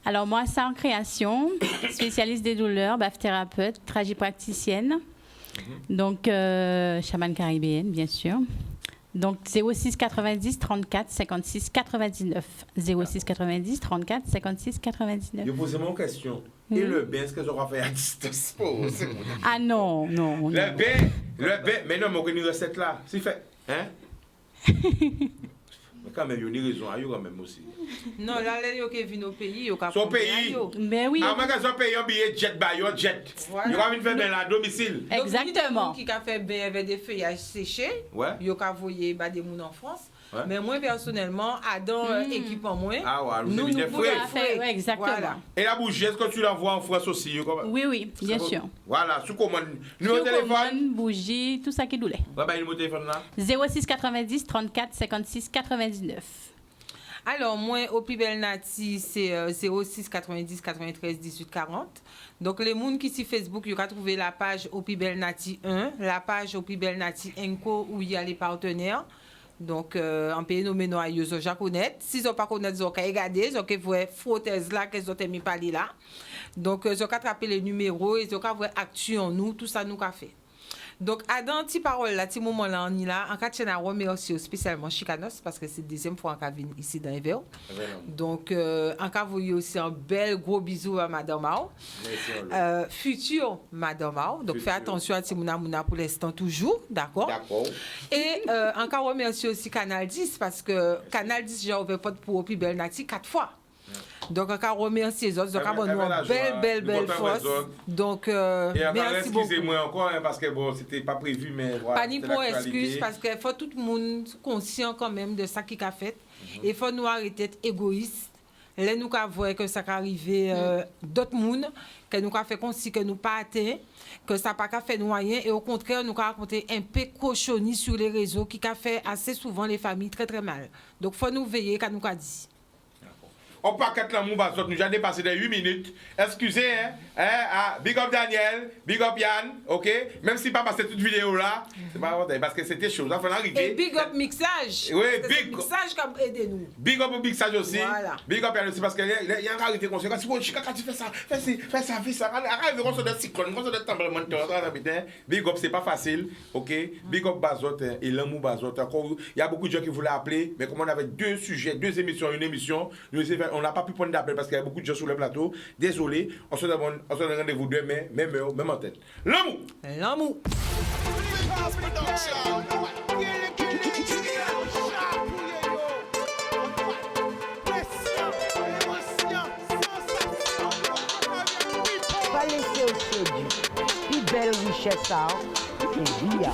Alors, moi, c'est en création, spécialiste des douleurs, Donc 06 90 34 56 99. 06 90 34 56 99. Je pose mon question. Et le bain, est-ce que ça va faire à distance? Ah non. Le bain, mais non, mais on a une recette là. C'est fait. Hein? Mais quand même, il y a une raison, il y a quand même aussi. Non, là, il y a qui vient au pays, il y a son pays. Mais oui. Avant que son pays, on billet jet, jet. Il y a une faire bien à domicile. Exactement. Qui a fait bien avec des feuillages séchés, il y a envoyé des gens en France. Ouais. Mais moi, personnellement, Adam équipement moins. Ah ouais, nous pouvons faire. Ouais, exactement. Voilà. Et la bougie, est-ce que tu l'envoies en France aussi? Oui, bien sûr. Voilà, sous commande. Numéro de téléphone? Bougie, tout ça qui doulait. Ouais, numéro de téléphone là? 06 90 34 56 99. Alors, moi, au Pibel Nati, c'est 06 90 93 18 40. Donc, les gens qui sur Facebook, ils ont trouvé la page au Pibel Nati 1, la page au Pibel Nati Enco, où il y a les partenaires. Donc, en pays nommé nous, ils ont déjà connaître. Si ils n'ont pas connaître, ils ont regarder, ils ont voir photos là, qu'ils ont mis parler là. Donc, ils ont attrapé les numéros, ils ont voir actu en nous, tout ça nous a fait. Donc, à dans petit parole là, petit moment là, on y là, en cas de chien à remercier spécialement Chicanos parce que c'est la deuxième fois qu'on vient ici dans Ever. Donc, en cas vous aussi un bel gros bisou à Madame Mao. Future Madame Mao. Donc, fais attention à Timouna Mouna pour l'instant toujours, d'accord? D'accord. Et en cas remercier aussi Canal 10 parce que Canal 10 j'ai ouvert porte pour Pibel Nati 4 fois. Donc, on remercie les autres. Donc, on a une belle force. Donc, merci beaucoup. Excusez-moi encore, parce que bon, c'était pas prévu, mais voilà. Pas ni pour excuse, parce qu'il faut tout le monde conscient quand même de ça qui a fait. Il faut nous arrêter d'être égoïstes. Là, nous avons vu que ça a arrivé d'autres mondes, que nous avons fait comme si que nous pas atteint, que ça n'a pas fait nous rien. Et au contraire, nous avons raconté un peu cochonnerie sur les réseaux qui a fait assez souvent les familles très très mal. Donc, il faut nous veiller, comme nous avons dit. On paquette la mou bazot, nous j'ai dépassé de 8 minutes. Excusez, big up Daniel, big up Yann, ok? Même si pas passé toute vidéo là, c'est pas vrai, parce que c'était chaud, ça faut arriver. Et big up mixage. Oui, big up. Mixage qui a aidé nous. Big up au mixage aussi. Voilà. Big up Yann aussi, parce qu'il y a une réalité consciente. Quand tu fais ça, fais ça. Arrête de recevoir des cyclones, recevoir des tremblements de terre. Big up, c'est pas facile, ok? Big up bazot et l'amour bazot. Il y a beaucoup de gens qui voulaient appeler, mais comme on avait deux sujets, deux émissions, une émission, on n'a pas pu prendre d'appel parce qu'il y a beaucoup de gens sur le plateau. Désolé, on se donne rendez-vous demain, même heure, même antenne. L'amour! L'amour! Pas laisser au séduit. Puis belle richesse, ça. C'est bien.